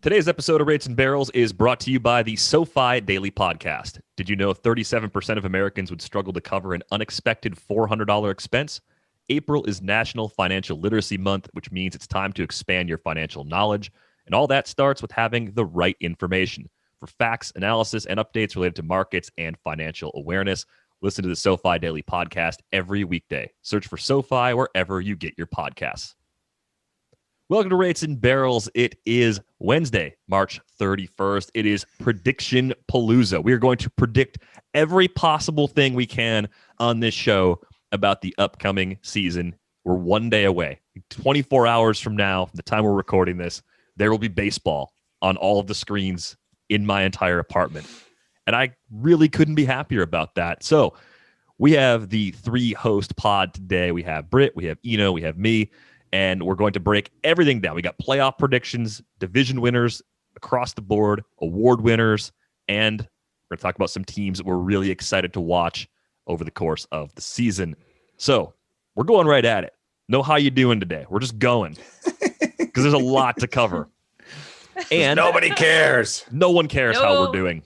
Today's episode of Rates and Barrels is brought to you by the SoFi Daily Podcast. Did you know 37% of Americans would struggle to cover an unexpected $400 expense? April is National Financial Literacy Month, which means it's time to expand your financial knowledge. And all that starts with having the right information. For facts, analysis, and updates related to markets and financial awareness, listen to the SoFi Daily Podcast every weekday. Search for SoFi wherever you get your podcasts. Welcome to Rates and Barrels. It is Wednesday, March 31st. It is Prediction Palooza. We are going to predict every possible thing we can on this show about the upcoming season. We're one day away. 24 hours from now, from the time we're recording this, there will be baseball on all of the screens in my entire apartment. And I really couldn't be happier about that. So we have the three-host pod today. We have Britt, we have Eno, we have me. And we're going to break everything down. We got playoff predictions, division winners across the board, award winners, and we're going to talk about some teams that we're really excited to watch over the course of the season. So we're going right at it. Know how you doing today? We're just going because there's a lot to cover. And nobody cares. No one cares how we're doing.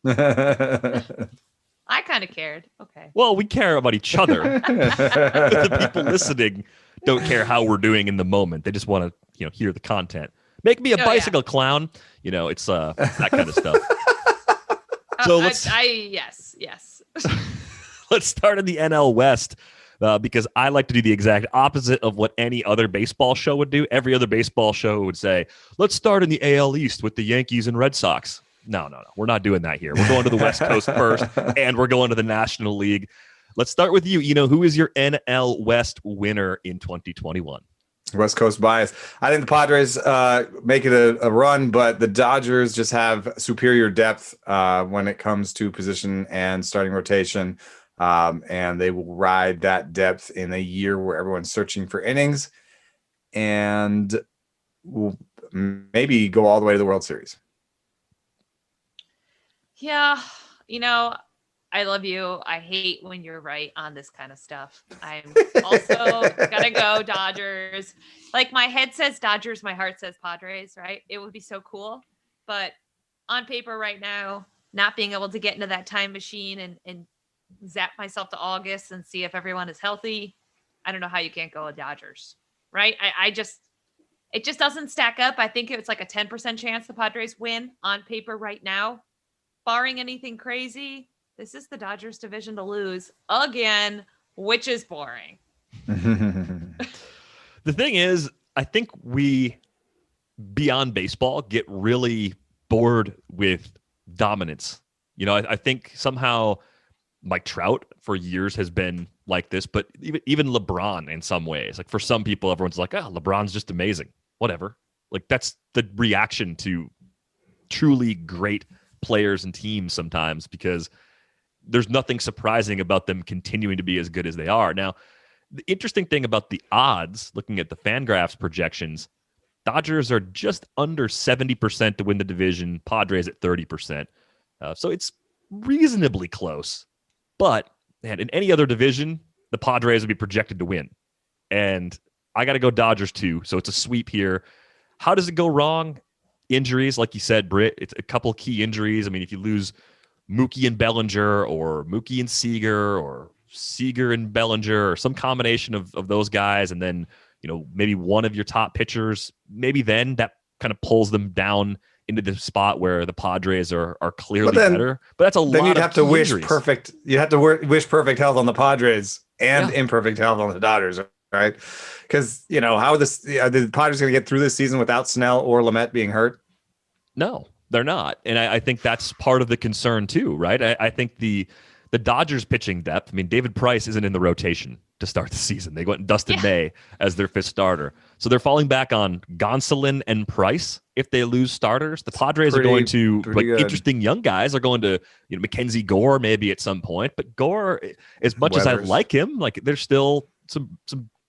I kind of cared. Okay. Well, we care about each other. The people listening don't care how we're doing in the moment. They just want to, hear the content. Make me a bicycle clown. It's that kind of stuff. So yes. Let's start in the NL West because I like to do the exact opposite of what any other baseball show would do. Every other baseball show would say, let's start in the AL East with the Yankees and Red Sox. No. We're not doing that here. We're going to the West Coast first, and we're going to the National League. Let's start with you. Who is your NL West winner in 2021? West Coast bias. I think the Padres make it a run, but the Dodgers just have superior depth when it comes to position and starting rotation, and they will ride that depth in a year where everyone's searching for innings and will maybe go all the way to the World Series. Yeah, I love you. I hate when you're right on this kind of stuff. I'm also gotta go Dodgers. Like, my head says Dodgers, my heart says Padres, right? It would be so cool. But on paper right now, not being able to get into that time machine and zap myself to August and see if everyone is healthy, I don't know how you can't go with Dodgers, right? It just doesn't stack up. I think it's like a 10% chance the Padres win on paper right now. Barring anything crazy, this is the Dodgers division to lose again, which is boring. The thing is, I think we, beyond baseball, get really bored with dominance. I think somehow Mike Trout for years has been like this, but even LeBron in some ways. Like, for some people, everyone's like, LeBron's just amazing. Whatever. Like, that's the reaction to truly great players and teams sometimes, because there's nothing surprising about them continuing to be as good as they are. Now, the interesting thing about the odds, looking at the Fangraphs projections, Dodgers are just under 70% to win the division, Padres at 30%. So it's reasonably close. But man, in any other division, the Padres would be projected to win. And I got to go Dodgers too. So it's a sweep here. How does it go wrong? Injuries, like you said, Britt, it's a couple key injuries. I mean, if you lose Mookie and Bellinger, or Mookie and Seager, or Seager and Bellinger, or some combination of those guys, and then, maybe one of your top pitchers, maybe then that kind of pulls them down into the spot where the Padres are clearly better. But that's a lot. Then you'd have to wish injuries. Perfect. You'd have to wish perfect health on the Padres and imperfect health on the Dodgers. Right? Because, how are the Padres going to get through this season without Snell or Lamet being hurt? No, they're not. And I think that's part of the concern too, right? I think the Dodgers pitching depth, I mean, David Price isn't in the rotation to start the season. They went and Dustin May as their fifth starter. So they're falling back on Gonsolin and Price if they lose starters. The Padres are going to, interesting young guys are going to, Mackenzie Gore maybe at some point. But Gore, as much as I like him, like, there's still some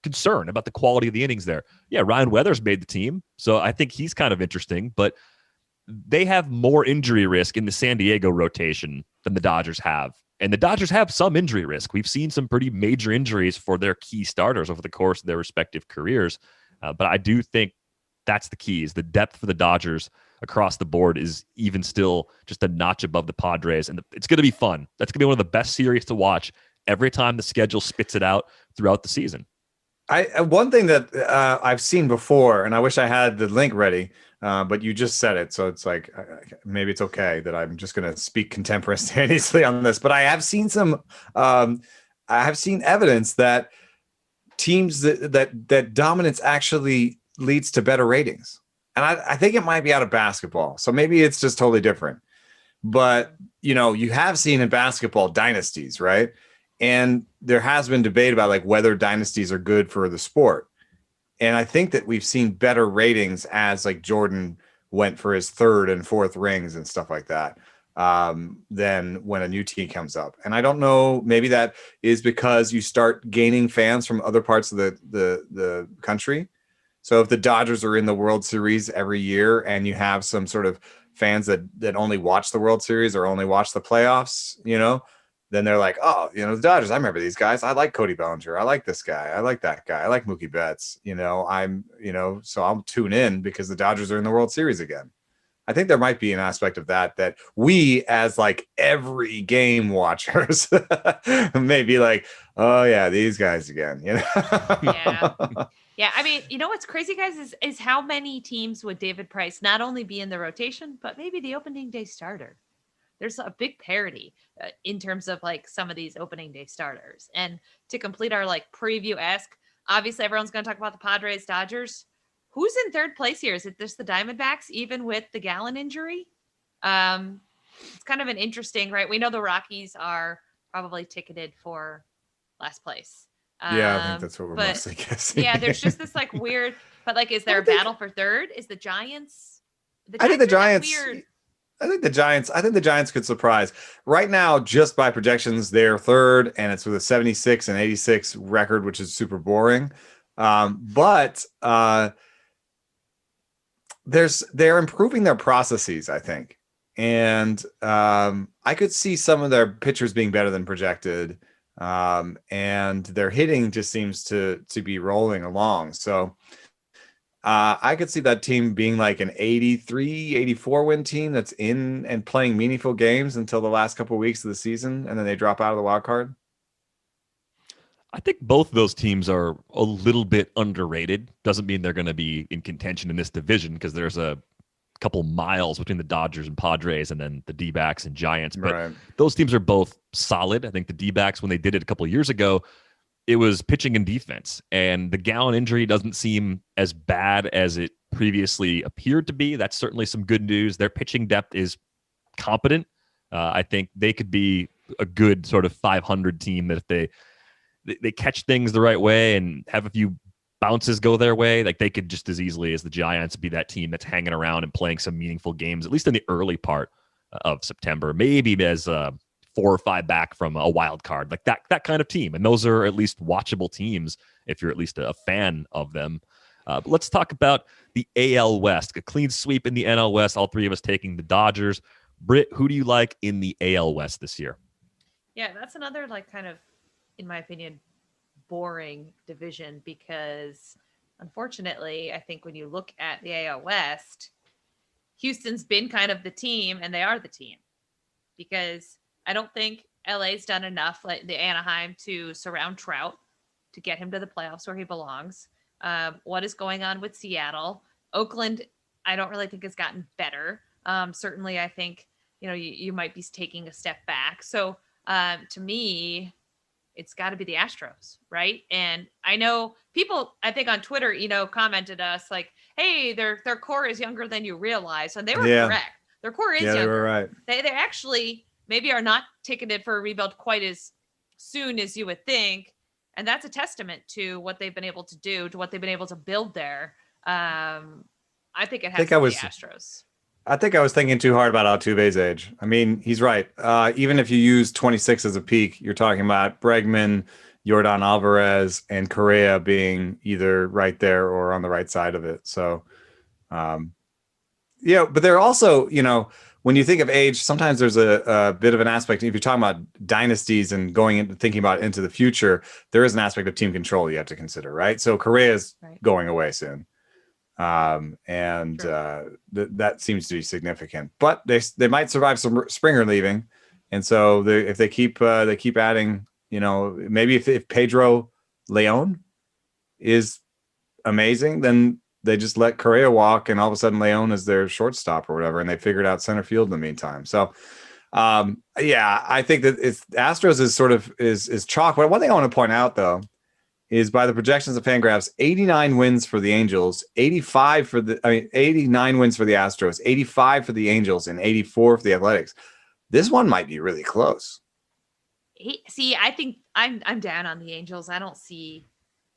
concern about the quality of the innings there. Yeah, Ryan Weathers made the team, so I think he's kind of interesting, but they have more injury risk in the San Diego rotation than the Dodgers have. And the Dodgers have some injury risk. We've seen some pretty major injuries for their key starters over the course of their respective careers. But I do think that's the key, is the depth for the Dodgers across the board is even still just a notch above the Padres. And it's going to be fun. That's going to be one of the best series to watch every time the schedule spits it out throughout the season. One thing that I've seen before, and I wish I had the link ready, but you just said it, so it's like maybe it's okay that I'm just going to speak contemporaneously on this. But I have seen I have seen evidence that teams that dominance actually leads to better ratings, and I think it might be out of basketball, so maybe it's just totally different. But you have seen in basketball dynasties, right? And there has been debate about like whether dynasties are good for the sport. And I think that we've seen better ratings as like Jordan went for his third and fourth rings and stuff like that than when a new team comes up. And I don't know, maybe that is because you start gaining fans from other parts of the country. So if the Dodgers are in the World Series every year and you have some sort of fans that only watch the World Series or only watch the playoffs, then they're like, oh, the Dodgers, I remember these guys. I like Cody Bellinger. I like this guy. I like that guy. I like Mookie Betts. So I'll tune in because the Dodgers are in the World Series again. I think there might be an aspect of that we as like every game watchers may be like, oh yeah, these guys again, Yeah. Yeah. I mean, what's crazy, guys, is how many teams would David Price not only be in the rotation, but maybe the opening day starter? There's a big parity in terms of like some of these opening day starters. And to complete our like preview-esque, obviously everyone's going to talk about the Padres, Dodgers. Who's in third place here? Is it just the Diamondbacks, even with the Gallen injury? It's kind of an interesting, right? We know the Rockies are probably ticketed for last place. Yeah, I think that's what we're mostly guessing. Yeah, there's just this like weird, but like, is there a battle for third? Is the Giants? I think the Giants could surprise. Right now, just by projections, they're third, and it's with a 76 and 86 record, which is super boring. But they're improving their processes, I think. And I could see some of their pitchers being better than projected. And their hitting just seems to be rolling along. So I could see that team being like an 83, 84 win team that's in and playing meaningful games until the last couple of weeks of the season, and then they drop out of the wild card. I think both of those teams are a little bit underrated. Doesn't mean they're going to be in contention in this division because there's a couple miles between the Dodgers and Padres and then the D-backs and Giants. But Right. Those teams are both solid. I think the D-backs, when they did it a couple of years ago, it was pitching and defense. And the Gallen injury doesn't seem as bad as it previously appeared to be. That's certainly some good news. Their pitching depth is competent. I think they could be a good sort of 500 team that if they catch things the right way and have a few bounces go their way, like they could just as easily as the Giants be that team that's hanging around and playing some meaningful games, at least in the early part of September, maybe as 4 or 5 back from a wild card, like that kind of team. And those are at least watchable teams if you're at least a fan of them. But let's talk about the AL West, a clean sweep in the NL West. All three of us taking the Dodgers. Britt, who do you like in the AL West this year? Yeah, that's another like kind of, in my opinion, boring division because unfortunately, I think when you look at the AL West, Houston's been kind of the team and they are the team because I don't think LA's done enough, like the Anaheim, to surround Trout to get him to the playoffs where he belongs. What is going on with Seattle? Oakland, I don't really think has gotten better. Certainly, I think, you might be taking a step back. So to me, it's got to be the Astros, right? And I know people, I think on Twitter, commented us like, hey, their core is younger than you realize. And they were correct. Their core is younger. They were right. They actually maybe are not ticketed for a rebuild quite as soon as you would think. And that's a testament to what they've been able to do, to what they've been able to build there. I think it has to be the Astros. I think I was thinking too hard about Altuve's age. I mean, he's right. Even if you use 26 as a peak, you're talking about Bregman, Yordan Alvarez, and Correa being either right there or on the right side of it. So, but they're also, when you think of age, sometimes there's a bit of an aspect. If you're talking about dynasties and thinking about into the future, there is an aspect of team control you have to consider, right? So Correa is going away soon. That seems to be significant. But they might survive some Springer leaving, and so if they keep adding, maybe if Pedro Leon is amazing, then they just let Correa walk, and all of a sudden Leon is their shortstop or whatever, and they figured out center field in the meantime. So, I think that Astros is sort of is chalk. But one thing I want to point out though is by the projections of Fangraphs, 89 wins for the Angels, 89 wins for the Astros, 85 for the Angels, and 84 for the Athletics. This one might be really close. See, I think I'm down on the Angels. I don't see.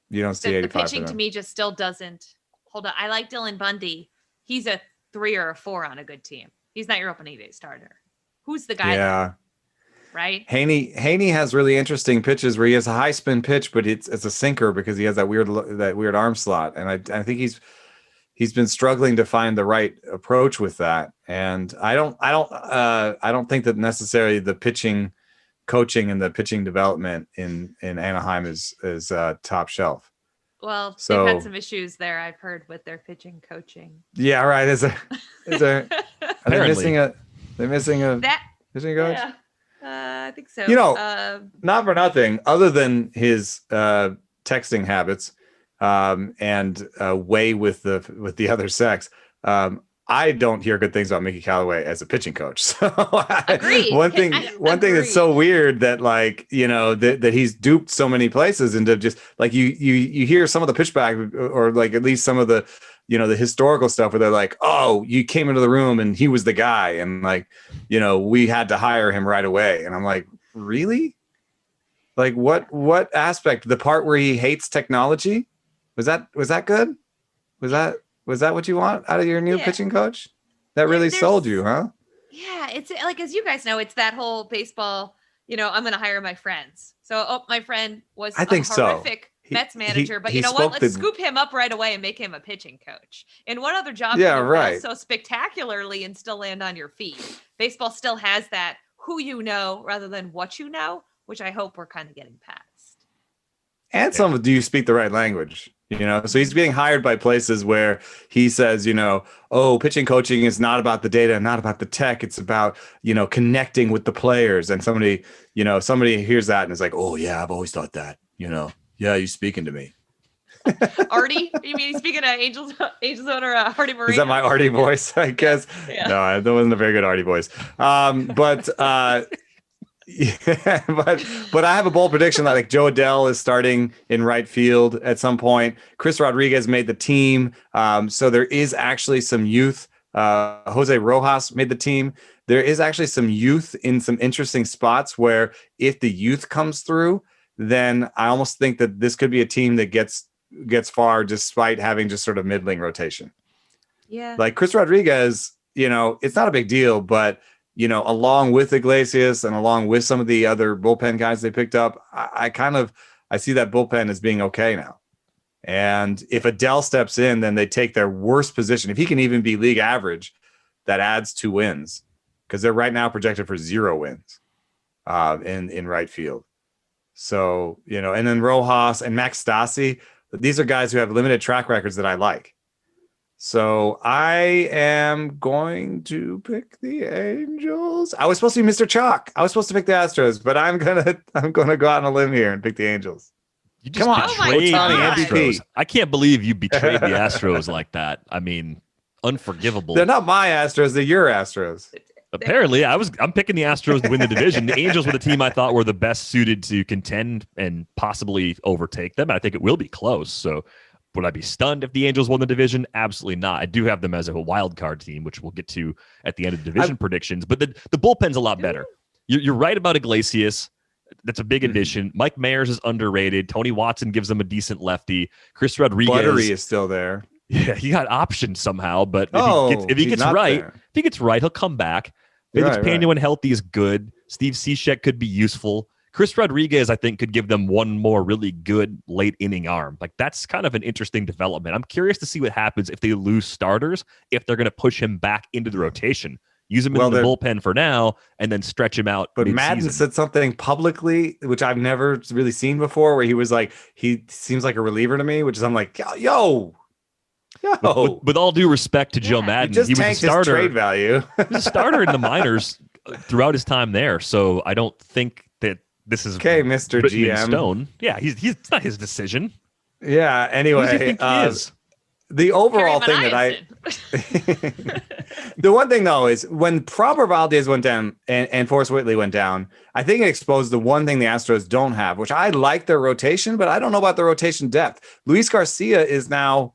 You don't see 85. The pitching to me just still doesn't hold on. I like Dylan Bundy. He's a 3 or a 4 on a good team. He's not your opening day starter. Who's the guy? Yeah. Right. Haney has really interesting pitches where he has a high spin pitch, but it's a sinker because he has that weird arm slot. And I think he's been struggling to find the right approach with that. And I don't think that necessarily the pitching coaching and the pitching development in Anaheim is top shelf. Well, they've had some issues there, I've heard, with their pitching coaching. Yeah, right. Is there are they missing a pitching coach? Yeah. I think so. Not for nothing, other than his texting habits and way with the other sex. I don't hear good things about Mickey Callaway as a pitching coach. So Agreed. one thing that's so weird that that he's duped so many places into just like you hear some of the pitchback or like at least some of the the historical stuff where they're like, oh, you came into the room and he was the guy and we had to hire him right away. And I'm like, really? Like what aspect? The part where he hates technology? Was that good? Was that what you want out of your new pitching coach? That really sold you, huh? Yeah, it's like, as you guys know, it's that whole baseball, I'm going to hire my friends. So, my friend was a horrific Mets manager, but you know what? Let's scoop him up right away and make him a pitching coach. And what other job can you fail so spectacularly and still land on your feet? Baseball still has that who you know rather than what you know, which I hope we're kind of getting past. And do you speak the right language? So he's being hired by places where he says, pitching coaching is not about the data, not about the tech. It's about, connecting with the players. And somebody hears that and is like, oh yeah, I've always thought that, yeah, you're speaking to me. Artie? You mean he's speaking to Angels owner Artie Moreno? Is that my Artie voice? I guess. Yeah. No, that wasn't a very good Artie voice. Yeah, but I have a bold prediction that like Joe Adell is starting in right field at some point. Chris Rodriguez made the team. So there is actually some youth. Jose Rojas made the team. There is actually some youth in some interesting spots where if the youth comes through, then I almost think that this could be a team that gets far despite having just sort of middling rotation. Yeah. Like Chris Rodriguez, it's not a big deal, but along with Iglesias and along with some of the other bullpen guys they picked up, I see that bullpen as being okay now. And if Adell steps in, then they take their worst position. If he can even be league average, that adds 2 wins because they're right now projected for 0 wins in right field. So, and then Rojas and Max Stassi, these are guys who have limited track records that I like. So I am going to pick the Angels. I was supposed to be Mr. Chalk. I was supposed to pick the Astros, but I'm gonna go out on a limb here and pick the Angels. You just betrayed the Astros. I can't believe you betrayed the Astros like that. I mean, unforgivable. They're not my Astros. They're your Astros. Apparently, I'm picking the Astros to win the division. The Angels were the team I thought were the best suited to contend and possibly overtake them. I think it will be close. So would I be stunned if the Angels won the division? Absolutely not. I do have them as a wild card team, which we'll get to at the end of division predictions. But the bullpen's a lot better. You're right about Iglesias. That's a big addition. Mike Mayers is underrated. Tony Watson gives them a decent lefty. Chris Rodriguez. Buttery is still there. Yeah, he got optioned somehow, but if he gets right, he'll come back. Felix Pena when healthy is good. Steve Cishek could be useful. Chris Rodriguez, I think, could give them one more really good late inning arm. Like that's kind of an interesting development. I'm curious to see what happens if they lose starters, if they're going to push him back into the rotation. Use him in the bullpen for now and then stretch him out. But Madden said something publicly, which I've never really seen before, where he was like, he seems like a reliever to me, which is I'm like, yo, No. With all due respect to Joe Yeah. Madden, He just he was a tanked his starter. trade value. He was a starter in the minors throughout his time there. So I don't think that this is Okay, Mr. written in GM. stone. Yeah, he's it's not his decision. Yeah. Who does he Anyway, think he is? the overall thing that the one thing though is when Proper Valdez went down and Forrest Whitley went down, I think it exposed the one thing the Astros don't have, which I like their rotation, but I don't know about the rotation depth. Luis Garcia is now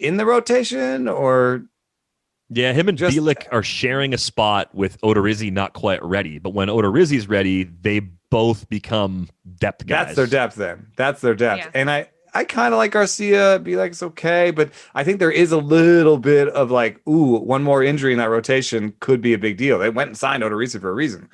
in the rotation, or Yeah, him and just- Bielik are sharing a spot with Odorizzi not quite ready. But when Odorizzi's ready, they both become depth guys. that's their depth then. That's their depth. Yeah. And I kind of like Garcia, be like, it's okay, but I think there is a little bit of like, ooh, one more injury in that rotation could be a big deal. They went and signed Odorizzi for a reason.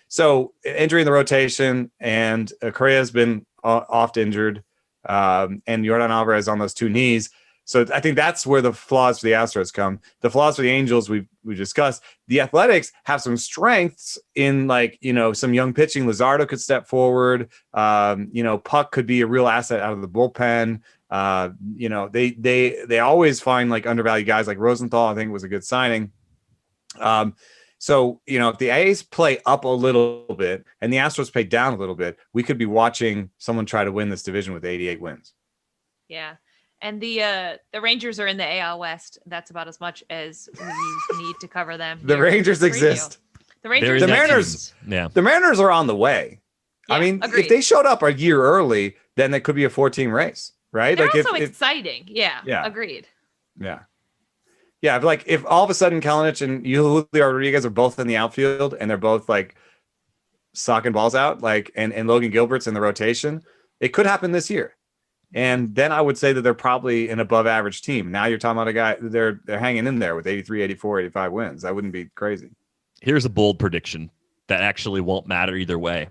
So injury in the rotation, and Correa's been oft injured, and Jordan Alvarez on those two knees. So I think that's where the flaws for the Astros come. The flaws for the Angels we discussed. The Athletics have some strengths in, like, some young pitching. Luzardo could step forward. Puck could be a real asset out of the bullpen. They always find like undervalued guys, like Rosenthal. I think was a good signing. So if the A's play up a little bit and the Astros play down a little bit, we could be watching someone try to win this division with 88 wins. Yeah. And the Rangers are in the AL West. That's about as much as we need to cover them. The here. Rangers Preview. exist. The They're Rangers. in The that Mariners- team. Yeah. The Mariners are on the way. I Yeah, mean, agreed. if they showed up a year early, then it could be a 14 race, right? They're like also if exciting. Yeah. Yeah. Agreed. Yeah, if all of a sudden Kalinic and Julio Rodriguez are both in the outfield and they're both like socking balls out, like and Logan Gilbert's in the rotation, it could happen this year. And then I would say that they're probably an above average team. Now you're talking about a guy, they're hanging in there with 83, 84, 85 wins. That wouldn't be crazy. Here's a bold prediction that actually won't matter either way.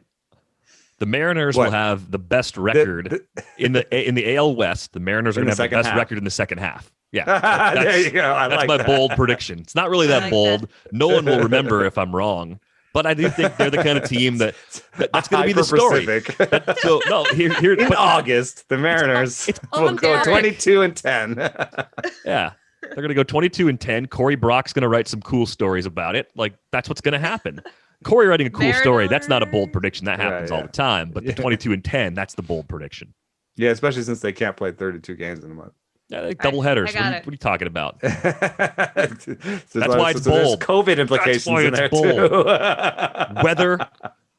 The Mariners What? will have the best record in the AL West. The Mariners are In going the to have the second best half. record in the second half. Yeah, There you go. I that's like my that. bold prediction. It's not really I that like bold. No one will remember if I'm wrong, but I do think they're the kind of team that's going to be the story. Hyper-Pacific. So no, here In but- August, the Mariners all will go Derek. 22-10. Yeah. They're going to go 22-10. Corey Brock's going to write some cool stories about it. Like, that's what's going to happen. Corey writing a cool story, that's not a bold prediction. That happens all the time. But the 22-10, that's the bold prediction. Yeah, especially since they can't play 32 games in a month. Yeah, like double headers. I got What are you talking about? That's why it's bold. COVID implications why in it's there bold. too. Weather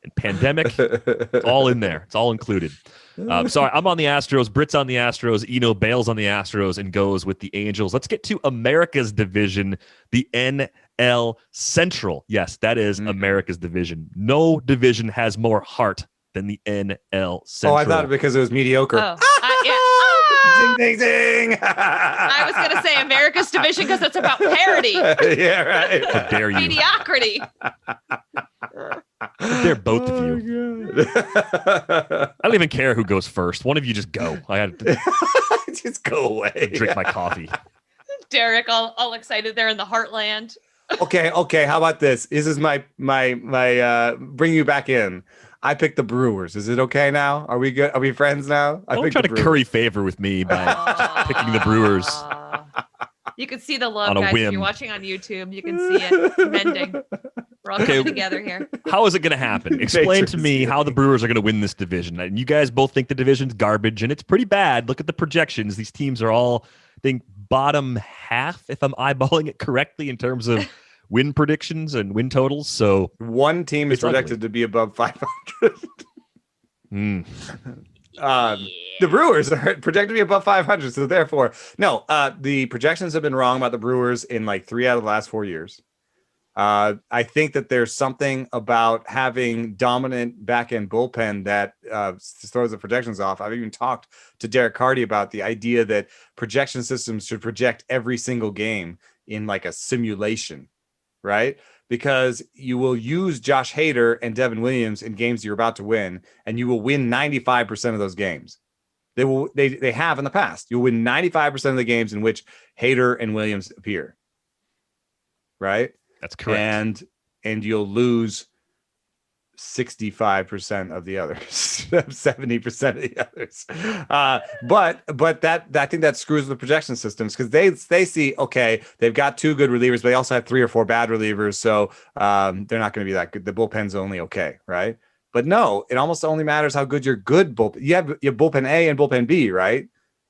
and pandemic, it's all in there. It's all included. Sorry, I'm on the Astros. Britt's on the Astros. Eno bails on the Astros and goes with the Angels. Let's get to America's division, the NL Central. Yes, that is America's division. No division has more heart than the NL Central. Oh, I thought because it was mediocre. Oh, yeah. Ding, ding, ding. I was going to say America's division because it's about parity, Yeah, right. How dare you? mediocrity. They're both of you. I don't even care who goes first. One of you just go. I had to Just go away. drink my coffee. Derek, all excited there in the heartland. Okay. How about this? This is my bring you back in. I picked the Brewers. Is it okay now? Are we good? Are we friends now? I Don't picked try the to Brewers. curry favor with me by picking the Brewers. You can see the love, On a guys. If whim. you're watching on YouTube, you can see it mending. We're all Okay. coming together here. How is it going to happen? Explain to me how the Brewers are going to win this division. And you guys both think the division's garbage, and it's pretty bad. Look at the projections. These teams are all, I think, bottom half, if I'm eyeballing it correctly, in terms of win predictions and win totals. So One team is It's ugly. projected to be above 500. mm, The Brewers are projected to be above 500. So therefore, no, the projections have been wrong about the Brewers in like 3 out of the last 4 years. I think that there's something about having dominant back end bullpen that throws the projections off. I've even talked to Derek Carty about the idea that projection systems should project every single game in like a simulation, right? Because you will use Josh Hader and Devin Williams in games you're about to win, and you will win 95% of those games. They have in the past. You'll win 95% of the games in which Hader and Williams appear, right? that's correct. And you'll lose 65% of the others, 70% of the others. But that I think that screws with the projection systems because they see, okay, they've got 2 good relievers, but they also have 3 or 4 bad relievers. So they're not going to be that good. The bullpen's only okay, right? But no, it almost only matters how good your good bullpen. You have bullpen A and bullpen B, right?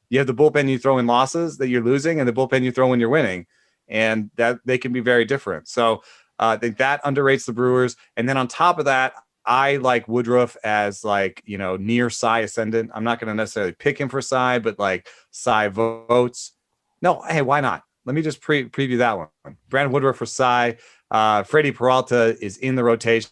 You have the bullpen you throw in losses that you're losing and the bullpen you throw when you're winning. And that they can be very different. So I think that underrates the Brewers. And then on top of that, I like Woodruff as near Cy ascendant. I'm not going to necessarily pick him for Cy, but like Cy votes. No, hey, why not? Let me just preview that one. Brandon Woodruff for Cy. Freddie Peralta is in the rotation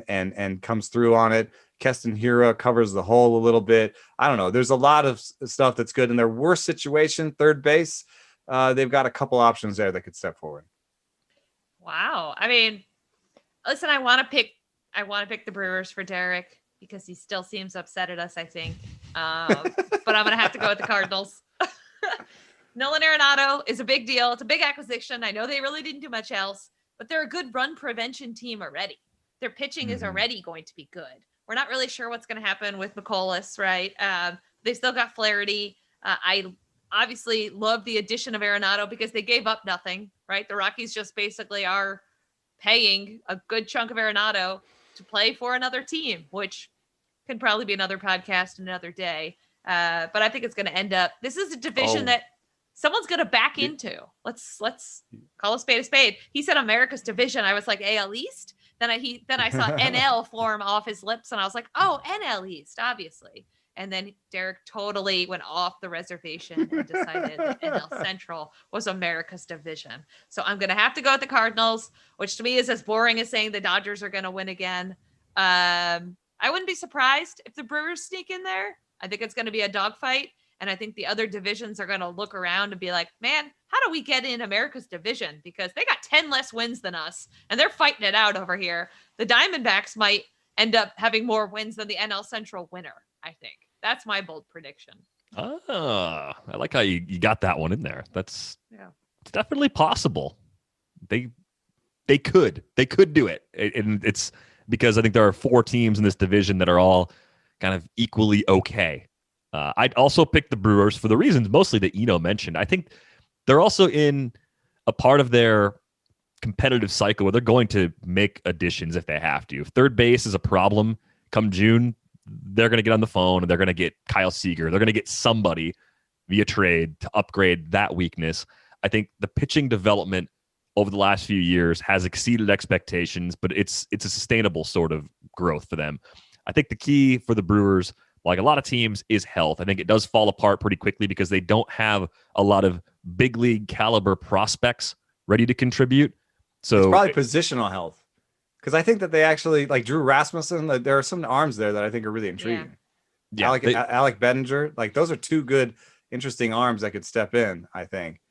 and comes through on it. Keston Hiura covers the hole a little bit. I don't know. There's a lot of stuff that's good. In their worst situation, third base, they've got a couple options there that could step forward. Wow. I mean, listen, I want to pick the Brewers for Derek because he still seems upset at us, I think. But I'm going to have to go with the Cardinals. Nolan Arenado is a big deal. It's a big acquisition. I know they really didn't do much else, but they're a good run prevention team already. Their pitching is already going to be good. We're not really sure what's going to happen with McCollus, right? They still got Flaherty. I obviously love the addition of Arenado because they gave up nothing, right? The Rockies just basically are paying a good chunk of Arenado to play for another team, which can probably be another podcast another day. But I think it's going to end up, this is a division that someone's going to back into. Let's call a spade a spade. He said America's division. I was like, AL East. Then I saw NL form off his lips and I was like, oh, NL East, obviously. And then Derek totally went off the reservation and decided that NL Central was America's division. So I'm going to have to go with the Cardinals, which to me is as boring as saying the Dodgers are going to win again. I wouldn't be surprised if the Brewers sneak in there. I think it's going to be a dogfight. And I think the other divisions are going to look around and be like, man, how do we get in America's division? Because they got 10 less wins than us and they're fighting it out over here. The Diamondbacks might end up having more wins than the NL Central winner, I think. That's my bold prediction. I like how you got that one in there. It's definitely possible. They could do it. And it's because I think there are 4 teams in this division that are all kind of equally okay. I'd also pick the Brewers for the reasons mostly that Eno mentioned. I think they're also in a part of their competitive cycle where they're going to make additions if they have to. If third base is a problem come June, they're going to get on the phone and they're going to get Kyle Seager. They're going to get somebody via trade to upgrade that weakness. I think the pitching development over the last few years has exceeded expectations, but it's a sustainable sort of growth for them. I think the key for the Brewers, like a lot of teams, is health. I think it does fall apart pretty quickly because they don't have a lot of big league caliber prospects ready to contribut. So it's probably positional health. Because I think that they actually, like Drew Rasmussen, there are some arms there that I think are really intriguing. Yeah. Alec Bettinger, like those are 2 good, interesting arms that could step in, I think.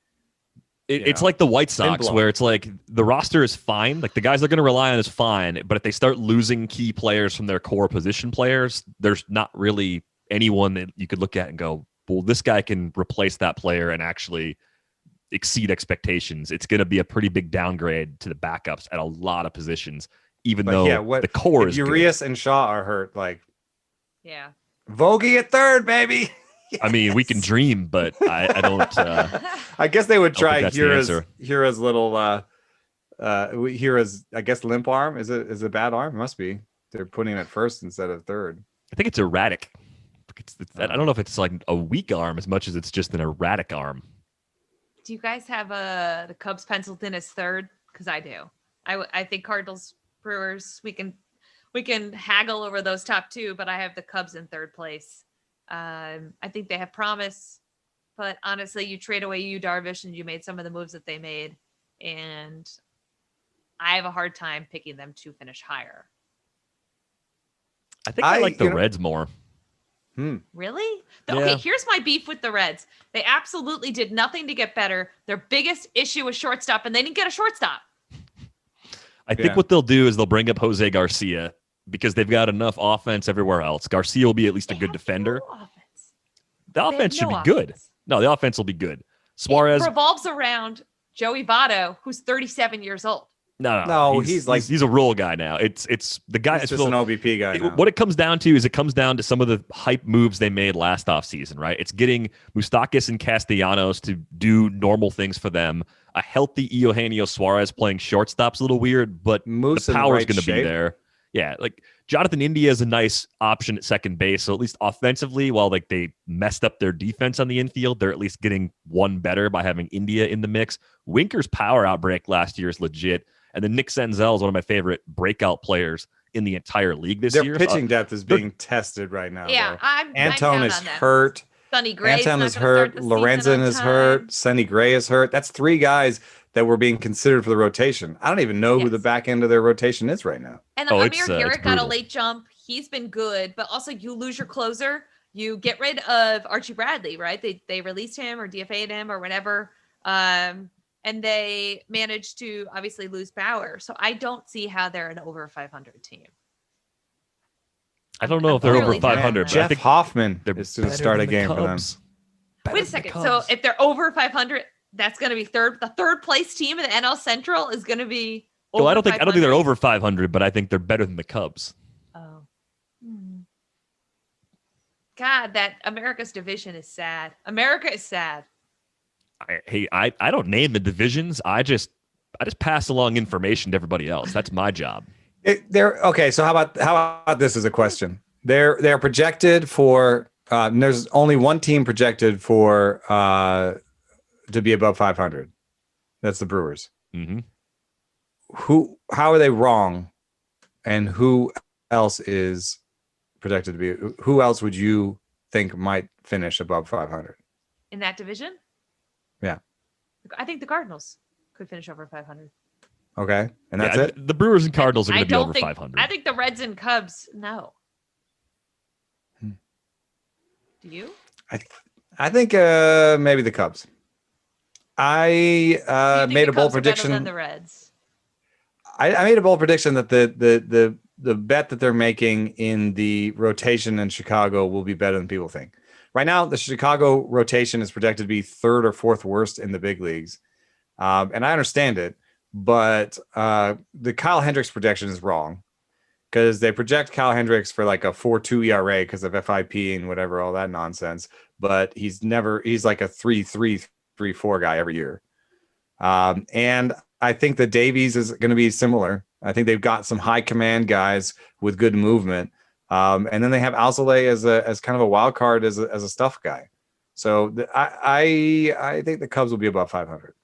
It's like the White Sox where it's like the roster is fine. Like the guys they're going to rely on is fine. But if they start losing key players from their core position players, there's not really anyone that you could look at and go, well, this guy can replace that player and actually exceed expectations. It's going to be a pretty big downgrade to the backups at a lot of positions, even though the core is Urias good. And Shaw are hurt. Like, yeah, Vogie at third, baby. Yes. I mean, we can dream, but I don't. I guess they would try Hira's little Hira's, I guess, limp arm. Is it a bad arm? It must be. They're putting him at first instead of third. I think it's erratic. I don't know if it's like a weak arm as much as it's just an erratic arm. Do you guys have the Cubs penciled in as third? Because I do. I think Cardinals, Brewers, we can haggle over those top 2, but I have the Cubs in third place. I think they have promise, but honestly, you trade away Yu Darvish and you made some of the moves that they made, and I have a hard time picking them to finish higher. I think I like the Reds more. Really? Okay, here's my beef with the Reds. They absolutely did nothing to get better. Their biggest issue was shortstop, and they didn't get a shortstop. I think what they'll do is they'll bring up Jose Garcia because they've got enough offense everywhere else. Garcia will be at least a good defender. The offense should be good. No, the offense will be good. Suarez revolves around Joey Votto, who's 37 years old. No, he's a role guy now. It's the guy. He's just an OBP guy now. What it comes down to is some of the hype moves they made last offseason, right? It's getting Moustakas and Castellanos to do normal things for them. A healthy Eugenio Suarez playing shortstop's a little weird, but Moose the power's going to shape. be there. Yeah, like Jonathan India is a nice option at second base. So at least offensively, while like they messed up their defense on the infield, they're at least getting one better by having India in the mix. Winker's power outbreak last year is legit. And then Nick Senzel is one of my favorite breakout players in the entire league this year. Their pitching depth is being tested right now. Yeah, though. Antone is hurt. Sonny Gray Anton is hurt. Lorenzen is hurt. Sonny Gray is hurt. That's three guys that were being considered for the rotation. I don't even know who the back end of their rotation is right now. And Amir Garrett got a late jump. He's been good, but also you lose your closer. You get rid of Archie Bradley, right? They released him or DFA'd him or whatever. And they managed to obviously lose Bauer. So I don't see how they're an over 500 team. I don't know if they're over 500. Jeff Hoffman is going to start a game for them. Wait a second. So if they're over 500, that's going to be third. The third place team in the NL Central is going to be. Over I don't think they're over 500, but I think they're better than the Cubs. Oh, God, that America's division is sad. America is sad. I don't name the divisions. I just pass along information to everybody else. That's my job. Okay. So how about this as a question? They're projected for. There's only one team projected for. To be above 500. That's the Brewers. Mm-hmm. How are they wrong? And who else is projected to be? Who else would you think might finish above 500? In that division? Yeah. I think the Cardinals could finish over 500. Okay. And that's it? The Brewers and Cardinals are going to be over 500. I think the Reds and Cubs, no. Do you? I think maybe the Cubs. I made a bold prediction. Better than the Reds. I made a bold prediction that the bet that they're making in the rotation in Chicago will be better than people think. Right now, the Chicago rotation is projected to be third or fourth worst in the big leagues. And I understand it, but the Kyle Hendricks projection is wrong because they project Kyle Hendricks for like a 4.2 ERA because of FIP and whatever, all that nonsense. But he's like a 3.3, 3.4 guy every year. And I think that Davies is going to be similar. I think they've got some high command guys with good movement. And then they have Alzolay as kind of a wild card as a stuff guy. So I think the Cubs will be above 500.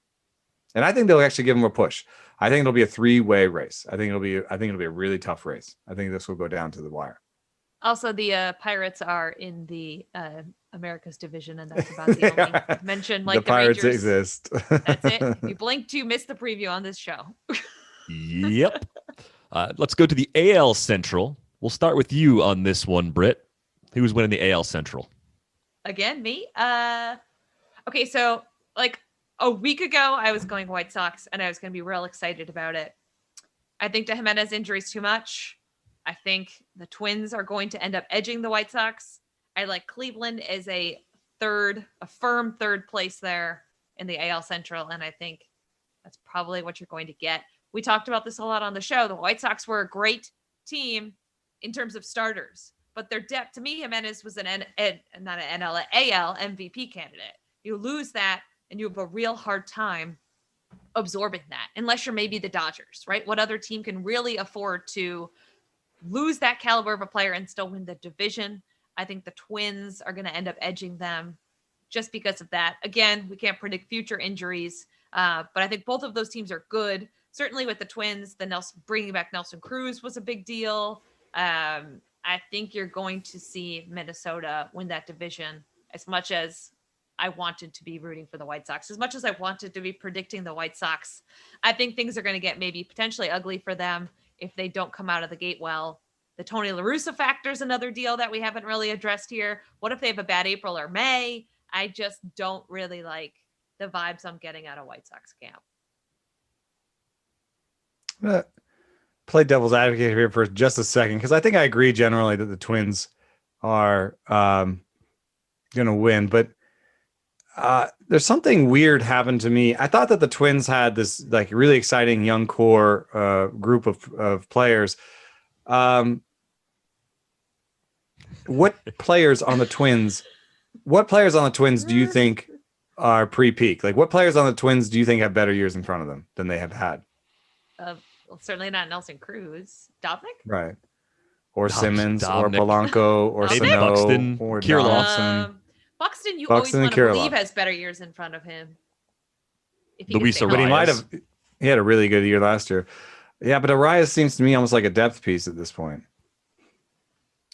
And I think they'll actually give them a push. I think it'll be a three-way race. I think it'll be a really tough race. I think this will go down to the wire. Also, the Pirates are in the America's division, and that's about the only mention. Like the Pirates Rangers. Exist. That's it. If you blinked, you missed the preview on this show. Yep. Let's go to the AL Central. We'll start with you on this one, Britt. Who's winning the AL Central? Again, me? Okay, so like a week ago, I was going White Sox, and I was going to be real excited about it. I think the Jimenez injury is too much. I think the Twins are going to end up edging the White Sox. I like Cleveland as a firm third place there in the AL Central, and I think that's probably what you're going to get. We talked about this a lot on the show. The White Sox were a great team in terms of starters, but their depth, to me, Jimenez was not an NL, AL MVP candidate. You lose that, and you have a real hard time absorbing that, unless you're maybe the Dodgers, right? What other team can really afford to lose that caliber of a player and still win the division? I think the Twins are going to end up edging them just because of that. Again, we can't predict future injuries, but I think both of those teams are good. Certainly with the Twins, bringing back Nelson Cruz was a big deal. I think you're going to see Minnesota win that division. As much as I wanted to be rooting for the White Sox, as much as I wanted to be predicting the White Sox, I think things are going to get maybe potentially ugly for them if they don't come out of the gate well. The Tony La Russa factor is another deal that we haven't really addressed here. What if they have a bad April or May? I just don't really like the vibes I'm getting out of White Sox camp. I'm going to play devil's advocate here for just a second, because I think I agree generally that the Twins are going to win. But there's something weird happened to me. I thought that the Twins had this like really exciting young core group of players. What players on the Twins? What players on the Twins do you think are pre-peak? Like, what players on the Twins do you think have better years in front of them than they have had? Well, certainly not Nelson Cruz. Dobnik? Right. Or Simmons, or Dominic. Polanco, or Maybe Sano, Buxton, or Kirilloff. Donaldson. Buxton, you Buxton always and want to believe Kirilloff. has better years in front of him. If he Luis can stay But he healthy. might Arias. have. He had a really good year last year. Yeah, but Arias seems to me almost like a depth piece at this point.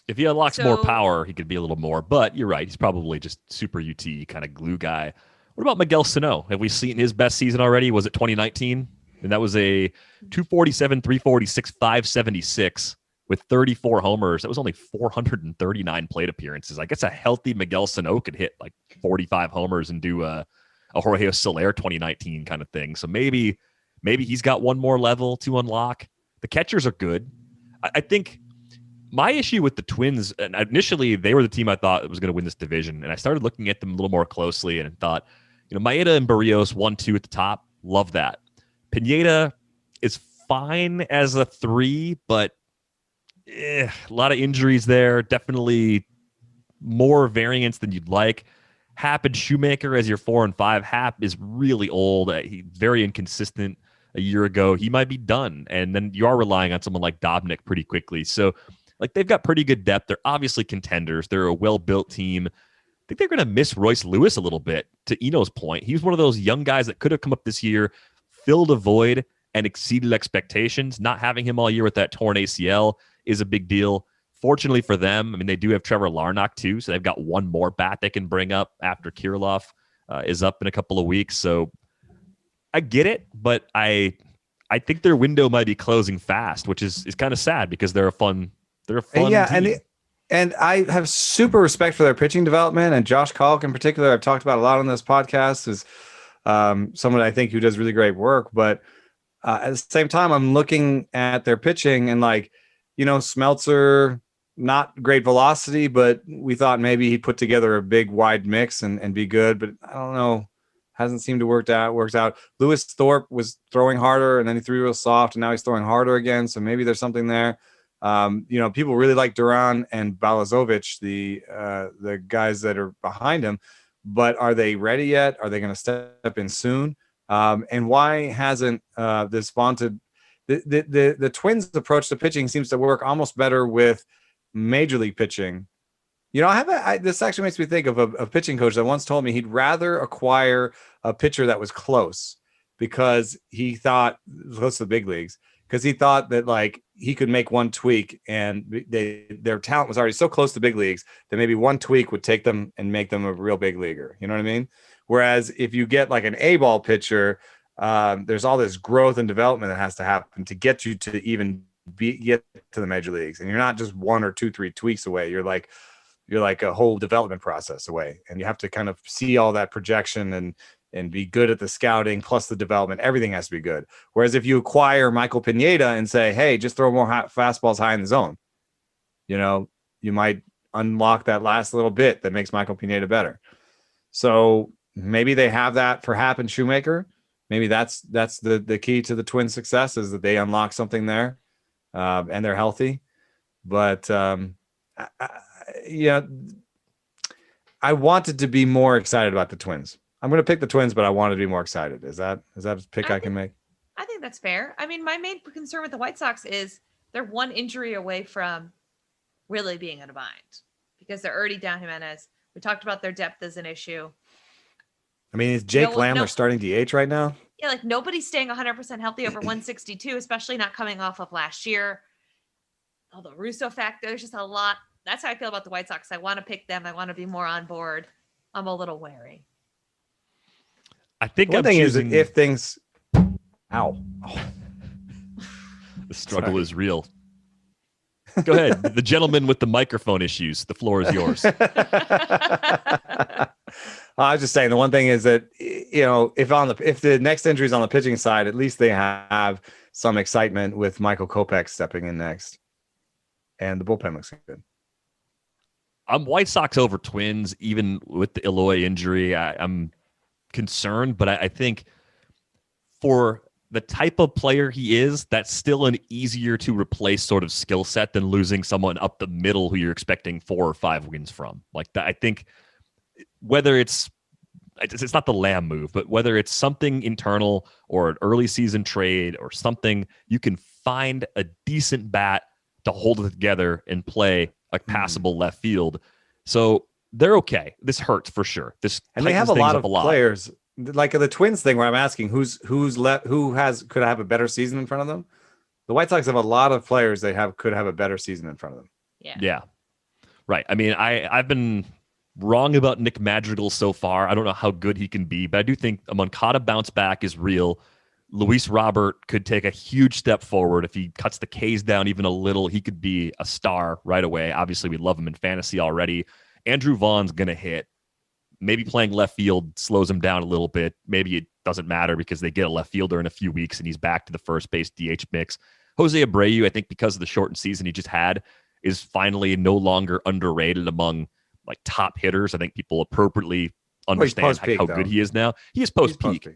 If he unlocks more So- power, he could be a little more. But you're right. He's probably just super UT kind of glue guy. What about Miguel Sano? Have we seen his best season already? Was it 2019? And that was a 247, 346, 576 with 34 homers. That was only 439 plate appearances. I guess a healthy Miguel Sano could hit like 45 homers and do a Jorge Soler 2019 kind of thing. So maybe he's got one more level to unlock. The catchers are good. I think my issue with the Twins, and initially they were the team I thought was going to win this division, and I started looking at them a little more closely and thought, Maeda and Barrios 1-2 at the top, love that. Pineda is fine as a 3, but a lot of injuries there. Definitely more variance than you'd like. Happ and Shoemaker as your 4 and 5. Happ is really old. He's very inconsistent. A year ago, he might be done, and then you are relying on someone like Dobnik pretty quickly. So, like, they've got pretty good depth. They're obviously contenders. They're a well-built team. I think they're going to miss Royce Lewis a little bit. To Eno's point, he was one of those young guys that could have come up this year, filled a void, and exceeded expectations. Not having him all year with that torn ACL is a big deal. Fortunately for them, I mean, they do have Trevor Larnach too, so they've got one more bat they can bring up after Kirilloff is up in a couple of weeks. So I get it, but I think their window might be closing fast, which is kind of sad because they're a fun team. And I have super respect for their pitching development, and Josh Kalk in particular, I've talked about a lot on this podcast, is someone I think who does really great work. But at the same time, I'm looking at their pitching and Smeltzer, not great velocity, but we thought maybe he'd put together a big wide mix and be good. But I don't know. Hasn't seemed to work out. Lewis Thorpe was throwing harder, and then he threw real soft, and now he's throwing harder again. So maybe there's something there. People really like Duran and Balazovic, the guys that are behind him, but are they ready yet? Are they going to step in soon? And why hasn't this vaunted the Twins' approach to pitching seems to work almost better with major league pitching? This actually makes me think of a pitching coach that once told me he'd rather acquire a pitcher that was close because he thought close to the big leagues, because he thought that like he could make one tweak and their talent was already so close to big leagues that maybe one tweak would take them and make them a real big leaguer. You know what I mean? Whereas if you get like an A-ball pitcher, there's all this growth and development that has to happen to get you to even get to the major leagues. And you're not just 1 or 2, 3 tweaks away. You're like a whole development process away, and you have to kind of see all that projection and be good at the scouting plus the development. Everything has to be good. Whereas if you acquire Michael Pineda and say, hey, just throw more fastballs high in the zone, you might unlock that last little bit that makes Michael Pineda better. So maybe they have that for Happ and Shoemaker. Maybe that's the key to the Twins' success, is that they unlock something there, and they're healthy. But I wanted to be more excited about the Twins. I'm going to pick the Twins, but I want to be more excited. Is that a pick I can make? I think that's fair. I mean, my main concern with the White Sox is they're one injury away from really being in a bind because they're already down Jimenez. We talked about their depth as an issue. I mean, is Jake Lamler starting DH right now? Yeah, like nobody's staying 100% healthy over 162, especially not coming off of last year. The Russo factor, there's just a lot. That's how I feel about the White Sox. I want to pick them. I want to be more on board. I'm a little wary. I think one thing is that if things, ow, the struggle is real. Go ahead, the gentleman with the microphone issues. The floor is yours. I was just saying the one thing is that if the next injury is on the pitching side, at least they have some excitement with Michael Kopech stepping in next, and the bullpen looks good. I'm White Sox over Twins, even with the Eloy injury. I'm concerned, but I think for the type of player he is, that's still an easier to replace sort of skill set than losing someone up the middle who you're expecting 4 or 5 wins from. Like that, I think whether it's not the Lamb move, but whether it's something internal or an early season trade or something, you can find a decent bat to hold it together and play a passable left field. So they're okay. This hurts for sure. This and they have a lot of a lot. players. Like the Twins thing, where I'm asking who could have a better season in front of them. The White Sox have a lot of players could have a better season in front of them. Yeah. Right. I mean, I've been wrong about Nick Madrigal so far. I don't know how good he can be, but I do think a Moncada bounce back is real. Luis Robert could take a huge step forward. If he cuts the Ks down even a little, he could be a star right away. Obviously, we love him in fantasy already. Andrew Vaughn's going to hit. Maybe playing left field slows him down a little bit. Maybe it doesn't matter because they get a left fielder in a few weeks and he's back to the first base DH mix. Jose Abreu, I think because of the shortened season he just had, is finally no longer underrated among like top hitters. I think people appropriately understand how good he is now. He is post-peak.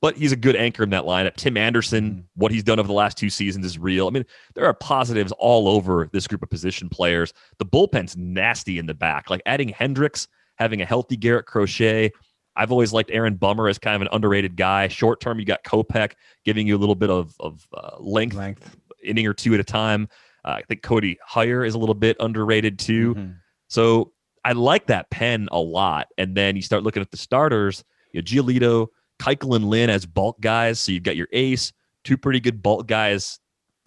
But he's a good anchor in that lineup. Tim Anderson, what he's done over the last 2 seasons is real. I mean, there are positives all over this group of position players. The bullpen's nasty in the back. Like adding Hendricks, having a healthy Garrett Crochet. I've always liked Aaron Bummer as kind of an underrated guy. Short term, you got Kopech giving you a little bit of length, inning or 2 at a time. I think Cody Heyer is a little bit underrated too. So I like that pen a lot. And then you start looking at the starters, Giolito, Keuchel and Lynn as bulk guys. So you've got your ace, 2 pretty good bulk guys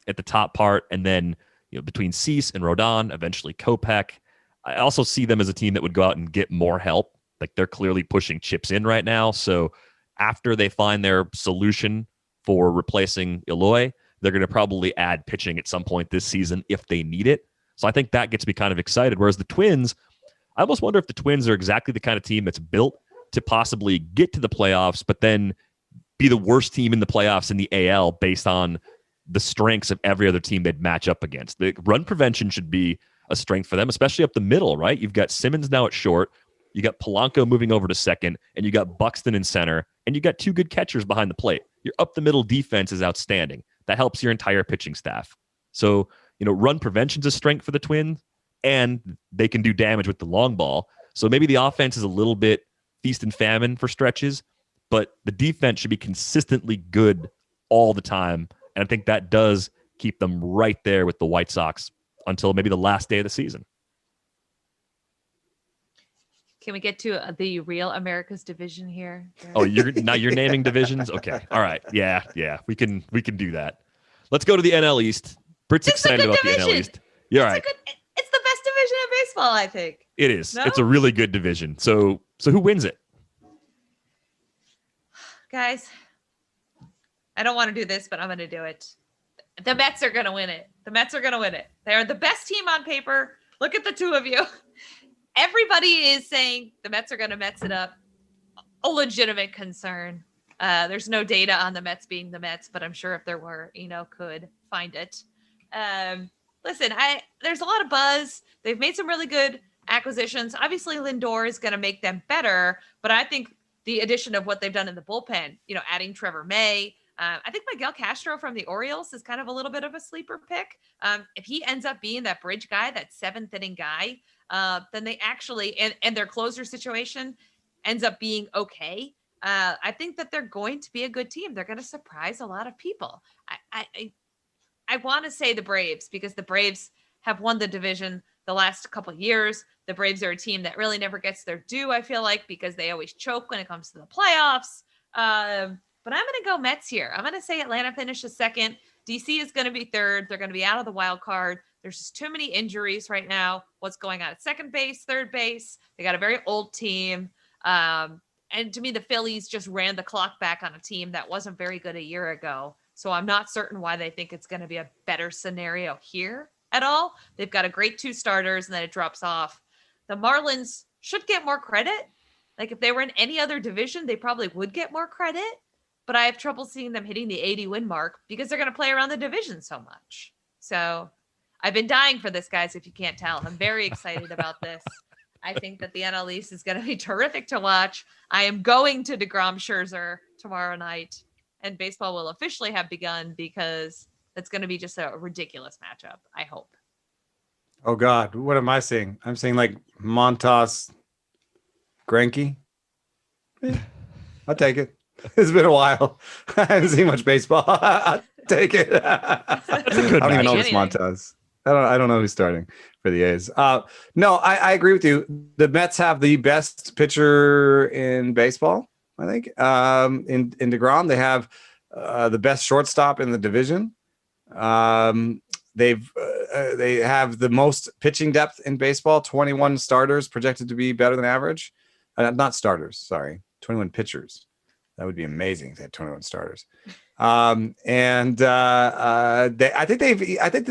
at the top part. And then, between Cease and Rodon, eventually Kopech. I also see them as a team that would go out and get more help. Like they're clearly pushing chips in right now. So after they find their solution for replacing Eloy, they're going to probably add pitching at some point this season if they need it. So I think that gets me kind of excited. Whereas the Twins, I almost wonder if the Twins are exactly the kind of team that's built to possibly get to the playoffs, but then be the worst team in the playoffs in the AL based on the strengths of every other team they'd match up against. The run prevention should be a strength for them, especially up the middle, right? You've got Simmons now at short, you got Polanco moving over to second, and you got Buxton in center, and you got 2 good catchers behind the plate. Your up the middle defense is outstanding. That helps your entire pitching staff. So, run prevention's a strength for the Twins, and they can do damage with the long ball. So maybe the offense is a little bit feast and famine for stretches, but the defense should be consistently good all the time. And I think that does keep them right there with the White Sox until maybe the last day of the season. Can we get to the real America's division here? Oh, you're naming divisions? Okay. All right. Yeah. We can do that. Let's go to the NL East. Britt's excited about the NL East. Yeah, all right. It's the best division in baseball, I think. It is. No? It's a really good division. So who wins it? Guys, I don't want to do this, but I'm going to do it. The Mets are going to win it. They're the best team on paper. Look at the 2 of you. Everybody is saying the Mets are going to Mets it up. A legitimate concern. There's no data on the Mets being the Mets, but I'm sure if there were, could find it. Listen, there's a lot of buzz. They've made some really good acquisitions. Obviously, Lindor is going to make them better, but I think the addition of what they've done in the bullpen, adding Trevor May, I think Miguel Castro from the Orioles is kind of a little bit of a sleeper pick. If he ends up being that bridge guy, that 7th inning guy, then they actually, and their closer situation ends up being okay. I think that they're going to be a good team. They're going to surprise a lot of people. I want to say the Braves because the Braves have won the division the last couple of years. The Braves are a team that really never gets their due, I feel like, because they always choke when it comes to the playoffs. But I'm going to go Mets here. I'm going to say Atlanta finishes 2nd. DC is going to be 3rd. They're going to be out of the wild card. There's just too many injuries right now. What's going on at second base, third base? They got a very old team. And to me, the Phillies just ran the clock back on a team that wasn't very good a year ago. So I'm not certain why they think it's going to be a better scenario here at all. They've got a great 2 starters and then it drops off. The Marlins should get more credit. Like if they were in any other division, they probably would get more credit. But I have trouble seeing them hitting the 80 win mark because they're going to play around the division so much. So I've been dying for this, guys, if you can't tell. I'm very excited about this. I think that the NL East is going to be terrific to watch. I am going to DeGrom Scherzer tomorrow night, and baseball will officially have begun because it's going to be just a ridiculous matchup, I hope. Oh, God. What am I seeing? I'm seeing like Montas Greinke. I'll take it. It's been a while. I haven't seen much baseball. I'll take it. That's a good I don't even know match. this Montas. I don't know who's starting for the A's. No, I agree with you. The Mets have the best pitcher in baseball, I think. In DeGrom, they have the best shortstop in the division. They have the most pitching depth in baseball. 21 starters projected to be better than average. Not starters, sorry. 21 pitchers. That would be amazing if they had 21 starters. I think that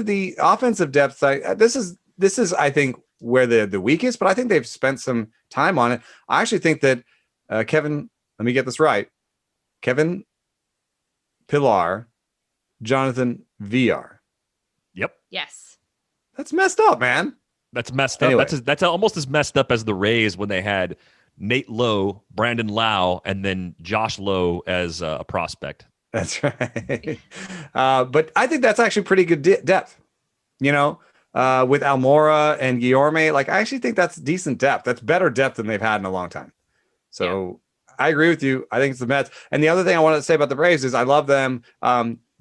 the offensive depth. This is I think where the weakest, but I think they've spent some time on it. I actually think that Kevin. Let me get this right. Kevin Pillar, Jonathan VR. Yep. Yes. That's messed up, man. That's messed up. Anyway. That's almost as messed up as the Rays when they had Nate Lowe, Brandon Lau, and then Josh Lowe as a prospect. That's right. But I think that's actually pretty good depth. You know, with Almora and Guillorme, like I actually think that's decent depth. That's better depth than they've had in a long time. So I agree with you. I think it's the Mets. And the other thing I wanted to say about the Braves is I love them.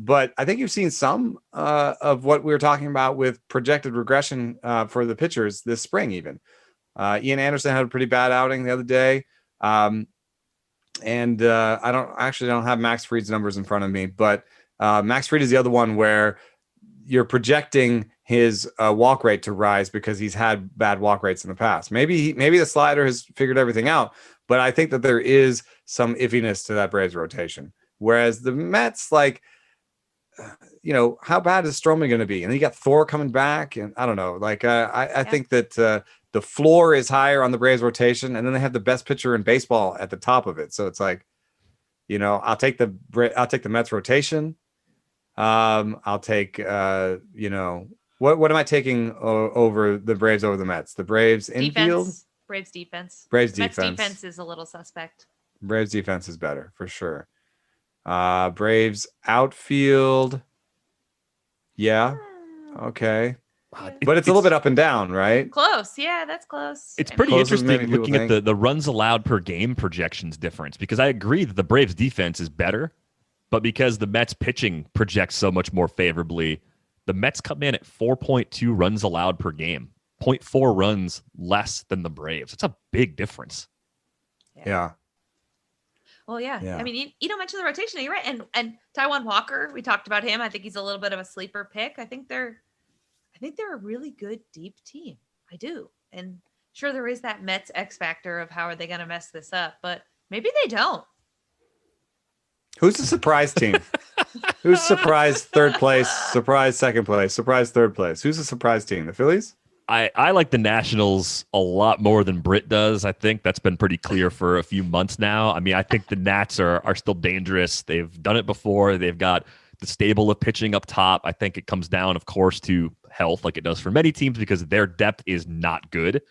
But I think you've seen some of what we were talking about with projected regression for the pitchers this spring, even. Ian Anderson had a pretty bad outing the other day. I don't have Max Fried's numbers in front of me, but Max Fried is the other one where you're projecting his walk rate to rise because he's had bad walk rates in the past. Maybe the slider has figured everything out, but I think that there is some iffiness to that Braves rotation. Whereas the Mets, like, how bad is Stroman going to be? And then you got Thor coming back, and I don't know. Like, I think that the floor is higher on the Braves rotation, and then they have the best pitcher in baseball at the top of it. So it's like, I'll take the Mets rotation. I'll take what am I taking over the Braves over the Mets? The Braves infield, Braves defense. Braves Mets defense. defense is a little suspect. Braves defense is better for sure. Braves outfield. Yeah. Okay. But it's a little bit up and down, right? Close. Yeah, that's close. It's pretty Closer than interesting many looking people at the runs allowed per game projections difference, because I agree that the Braves defense is better, but because the Mets pitching projects so much more favorably, the Mets come in at 4.2 runs allowed per game, 0.4 runs less than the Braves. It's a big difference. Yeah. Well, yeah. I mean, you don't mention the rotation. You're right. And Taijuan Walker, we talked about him. I think he's a little bit of a sleeper pick. I think they're a really good deep team. I do. And sure, there is that Mets X factor of how are they going to mess this up, but maybe they don't. Who's the surprise team? Who's surprise third place, surprise second place, surprise third place? Who's the surprise team? The Phillies? I like the Nationals a lot more than Britt does. I think that's been pretty clear for a few months now. I mean, I think the Nats are still dangerous. They've done it before. They've got the stable of pitching up top. I think it comes down, of course, to health, like it does for many teams, because their depth is not good.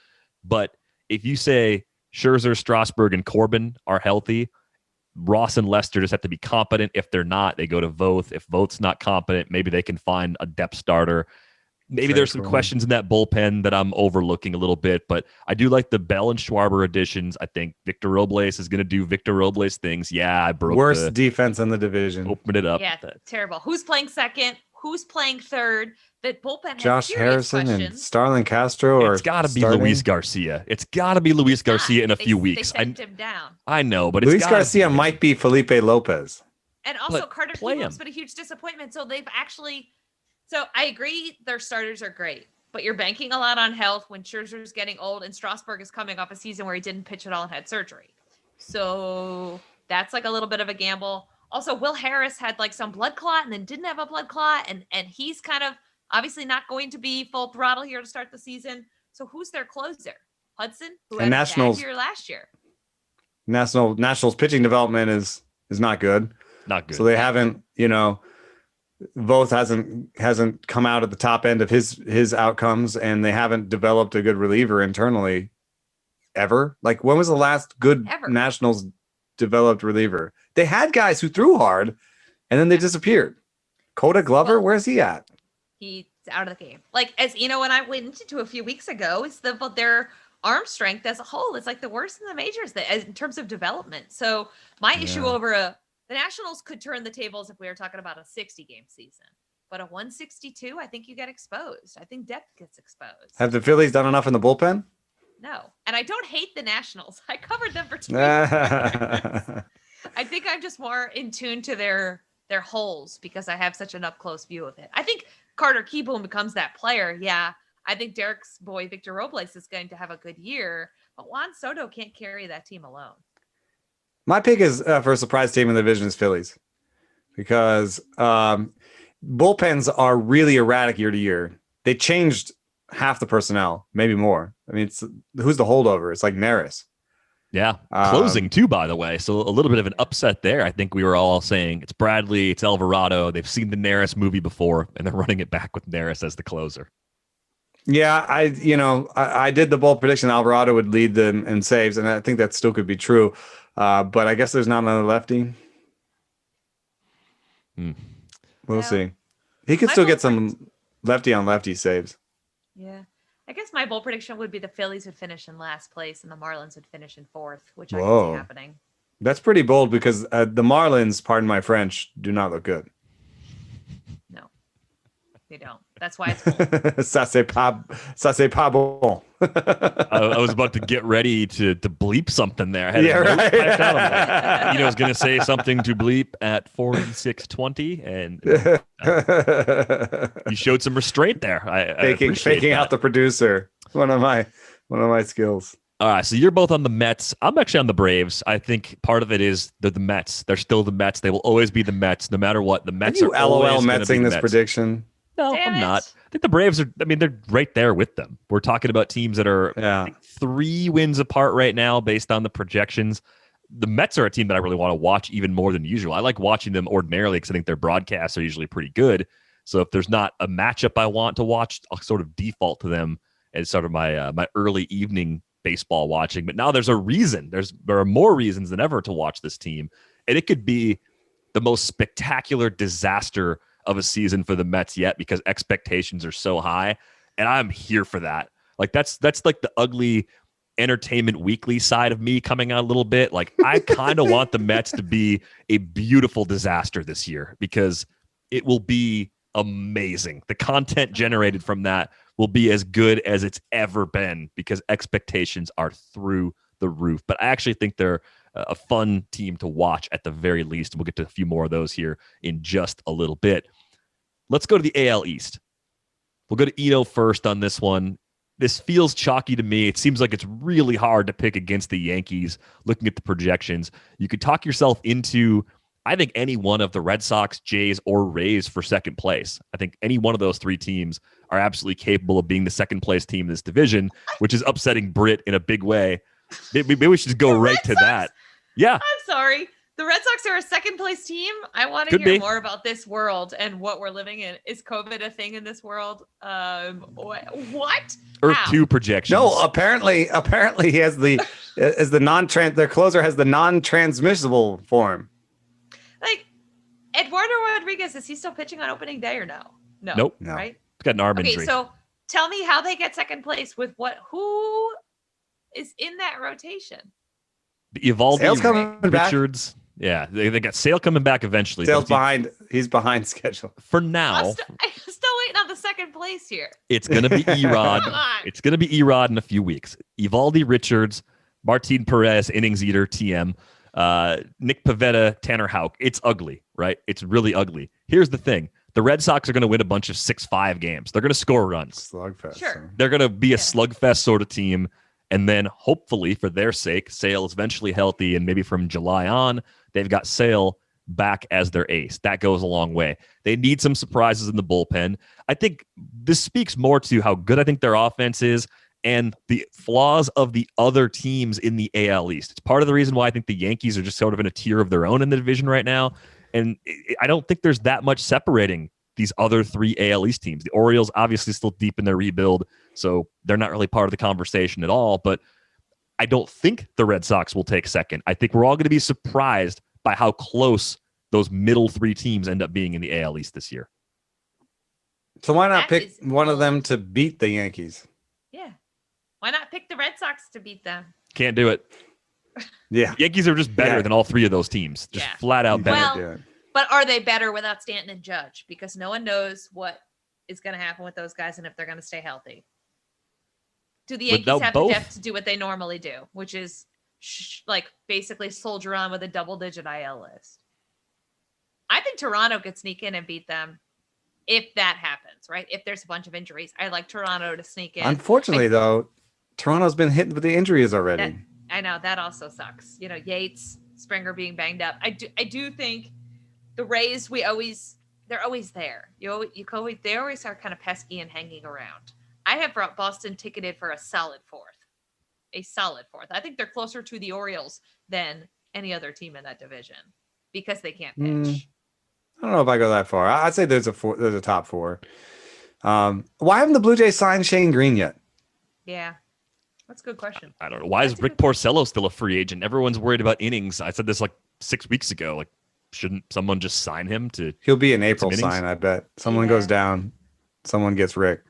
But if you say Scherzer, Strasburg, and Corbin are healthy, Ross and Lester just have to be competent. If they're not, they go to Voth. If Voth's not competent, maybe they can find a depth starter. Maybe there's some questions in that bullpen that I'm overlooking a little bit, but I do like the Bell and Schwarber additions. I think Victor Robles is going to do Victor Robles things. Yeah, I broke worst defense in the division. Open it up. Yeah, terrible. Who's playing second? Who's playing third? That bullpen has Josh Harrison questions. And Starlin Castro. It's got to be Luis Garcia. It's got to be Luis Garcia in a few weeks. They sent him down. I know, but Luis Garcia might be Felipe Lopez. And also Carter Kieboom's been a huge disappointment. So they've actually. So I agree, their starters are great, but you're banking a lot on health when Scherzer's getting old and Strasburg is coming off a season where he didn't pitch at all and had surgery. So that's like a little bit of a gamble. Also, Will Harris had like some blood clot and then didn't have a blood clot, and he's kind of obviously not going to be full throttle here to start the season. So who's their closer? Hudson, who had a bad year last year. Nationals pitching development is not good. Not good. So they haven't, Voth hasn't come out at the top end of his outcomes, and they haven't developed a good reliever internally ever. Like, when was the last good Nationals developed reliever? They had guys who threw hard, and then they disappeared. Coda Glover, where's he at? He's out of the game. Like, as you know, when I went into a few weeks ago, it's their arm strength as a whole is like the worst in the majors in terms of development. So my issue over the Nationals could turn the tables if we were talking about a 60-game season. But a 162, I think you get exposed. I think depth gets exposed. Have the Phillies done enough in the bullpen? No. And I don't hate the Nationals. I covered them for 2 years. I think I'm just more in tune to their holes because I have such an up-close view of it. I think Carter Kieboom becomes that player. Yeah. I think Derek's boy, Victor Robles, is going to have a good year. But Juan Soto can't carry that team alone. My pick is for a surprise team in the division is Phillies. Because bullpens are really erratic year to year. They changed half the personnel, maybe more. I mean, who's the holdover? It's like Neris. Yeah, closing too, by the way. So a little bit of an upset there. I think we were all saying it's Bradley, it's Alvarado. They've seen the Neris movie before, and they're running it back with Neris as the closer. Yeah, I did the bold prediction Alvarado would lead them in saves, and I think that still could be true. But I guess there's not another lefty. We'll see. He could still get some lefty on lefty saves. Yeah. I guess my bold prediction would be the Phillies would finish in last place and the Marlins would finish in fourth, which I can see happening. That's pretty bold because the Marlins, pardon my French, do not look good. No, they don't. That's why it's bold. Ça c'est pas bon. I was about to get ready to bleep something there. I had right. I was going to say something to bleep at 46:20, and you showed some restraint there. Faking out the producer. One of my skills. All right, so you're both on the Mets. I'm actually on the Braves. I think part of it is they're the Mets. They're still the Mets. They will always be the Mets, no matter what. The Mets are always Metsing this prediction. No, I'm not. I think the Braves are, they're right there with them. We're talking about teams that are I think 3 wins apart right now based on the projections. The Mets are a team that I really want to watch even more than usual. I like watching them ordinarily because I think their broadcasts are usually pretty good. So if there's not a matchup I want to watch, I'll sort of default to them as sort of my my early evening baseball watching. But now there's a reason. There are more reasons than ever to watch this team. And it could be the most spectacular disaster of a season for the Mets yet because expectations are so high, and I'm here for that. Like that's like the ugly Entertainment Weekly side of me coming out a little bit. Like I kind of want the Mets to be a beautiful disaster this year because it will be amazing. The content generated from that will be as good as it's ever been because expectations are through the roof. But I actually think they're a fun team to watch at the very least. We'll get to a few more of those here in just a little bit. Let's go to the AL East. We'll go to Eno first on this one. This feels chalky to me. It seems like it's really hard to pick against the Yankees looking at the projections. You could talk yourself into, I think, any one of the Red Sox, Jays, or Rays for second place. I think any one of those 3 teams are absolutely capable of being the second place team in this division, which is upsetting Britt in a big way. Maybe we should just go right to that. Yeah. I'm sorry. The Red Sox are a second place team. I want to hear more about this world and what we're living in. Is COVID a thing in this world? What? Earth 2 projections. No, apparently he has their closer has the non-transmissible form. Like Eduardo Rodriguez, is he still pitching on opening day or no? No. Nope. No. Right? He's got an arm injury. So tell me how they get second place with who is in that rotation? Evaldi, Richards. Back. Yeah, they got Sale coming back eventually. Sale's behind. He's behind schedule for now. I'm still waiting on the second place here. It's gonna be Erod. It's gonna be Erod in a few weeks. Evaldi, Richards, Martin Perez, innings eater, TM, Nick Pivetta, Tanner Houck. It's ugly, right? It's really ugly. Here's the thing: the Red Sox are gonna win a bunch of 6-5 games. They're gonna score runs. Slugfest. Sure. They're gonna be a slugfest sort of team. And then hopefully for their sake, Sale is eventually healthy. And maybe from July on, they've got Sale back as their ace. That goes a long way. They need some surprises in the bullpen. I think this speaks more to how good I think their offense is and the flaws of the other teams in the AL East. It's part of the reason why I think the Yankees are just sort of in a tier of their own in the division right now. And I don't think there's that much separating these other 3 AL East teams. The Orioles obviously still deep in their rebuild, so they're not really part of the conversation at all. But I don't think the Red Sox will take second. I think we're all going to be surprised by how close those middle three teams end up being in the AL East this year. So why not That pick is one of bold. them to beat the Yankees? Yeah. Why not pick the Red Sox to beat them? Can't do it. Yeah. The Yankees are just better than all three of those teams. Just Yeah. flat out You better. can't Well, do it. But are they better without Stanton and Judge? Because no one knows what is going to happen with those guys and if they're going to stay healthy. Do the Yankees Without have both- the depth to do what they normally do, which is like basically soldier on with a double-digit IL list? I think Toronto could sneak in and beat them if that happens, right? If there's a bunch of injuries. I like Toronto to sneak in. Unfortunately, though, Toronto's been hit with the injuries already. I know that also sucks. You know, Yates, Springer being banged up. I do think the Rays, they're always there. They always are kind of pesky and hanging around. I have brought Boston ticketed for a solid fourth. I think they're closer to the Orioles than any other team in that division because they can't pitch. I don't know if I go that far. I'd say there's a top four. Why haven't the Blue Jays signed Shane Green yet? Yeah, that's a good question. I don't know. Why is That's a Rick good- Porcello still a free agent? Everyone's worried about innings. I said this like 6 weeks ago. Like, shouldn't someone just sign him to? He'll be an April innings? sign, I bet. Someone Yeah. goes down, someone gets Rick.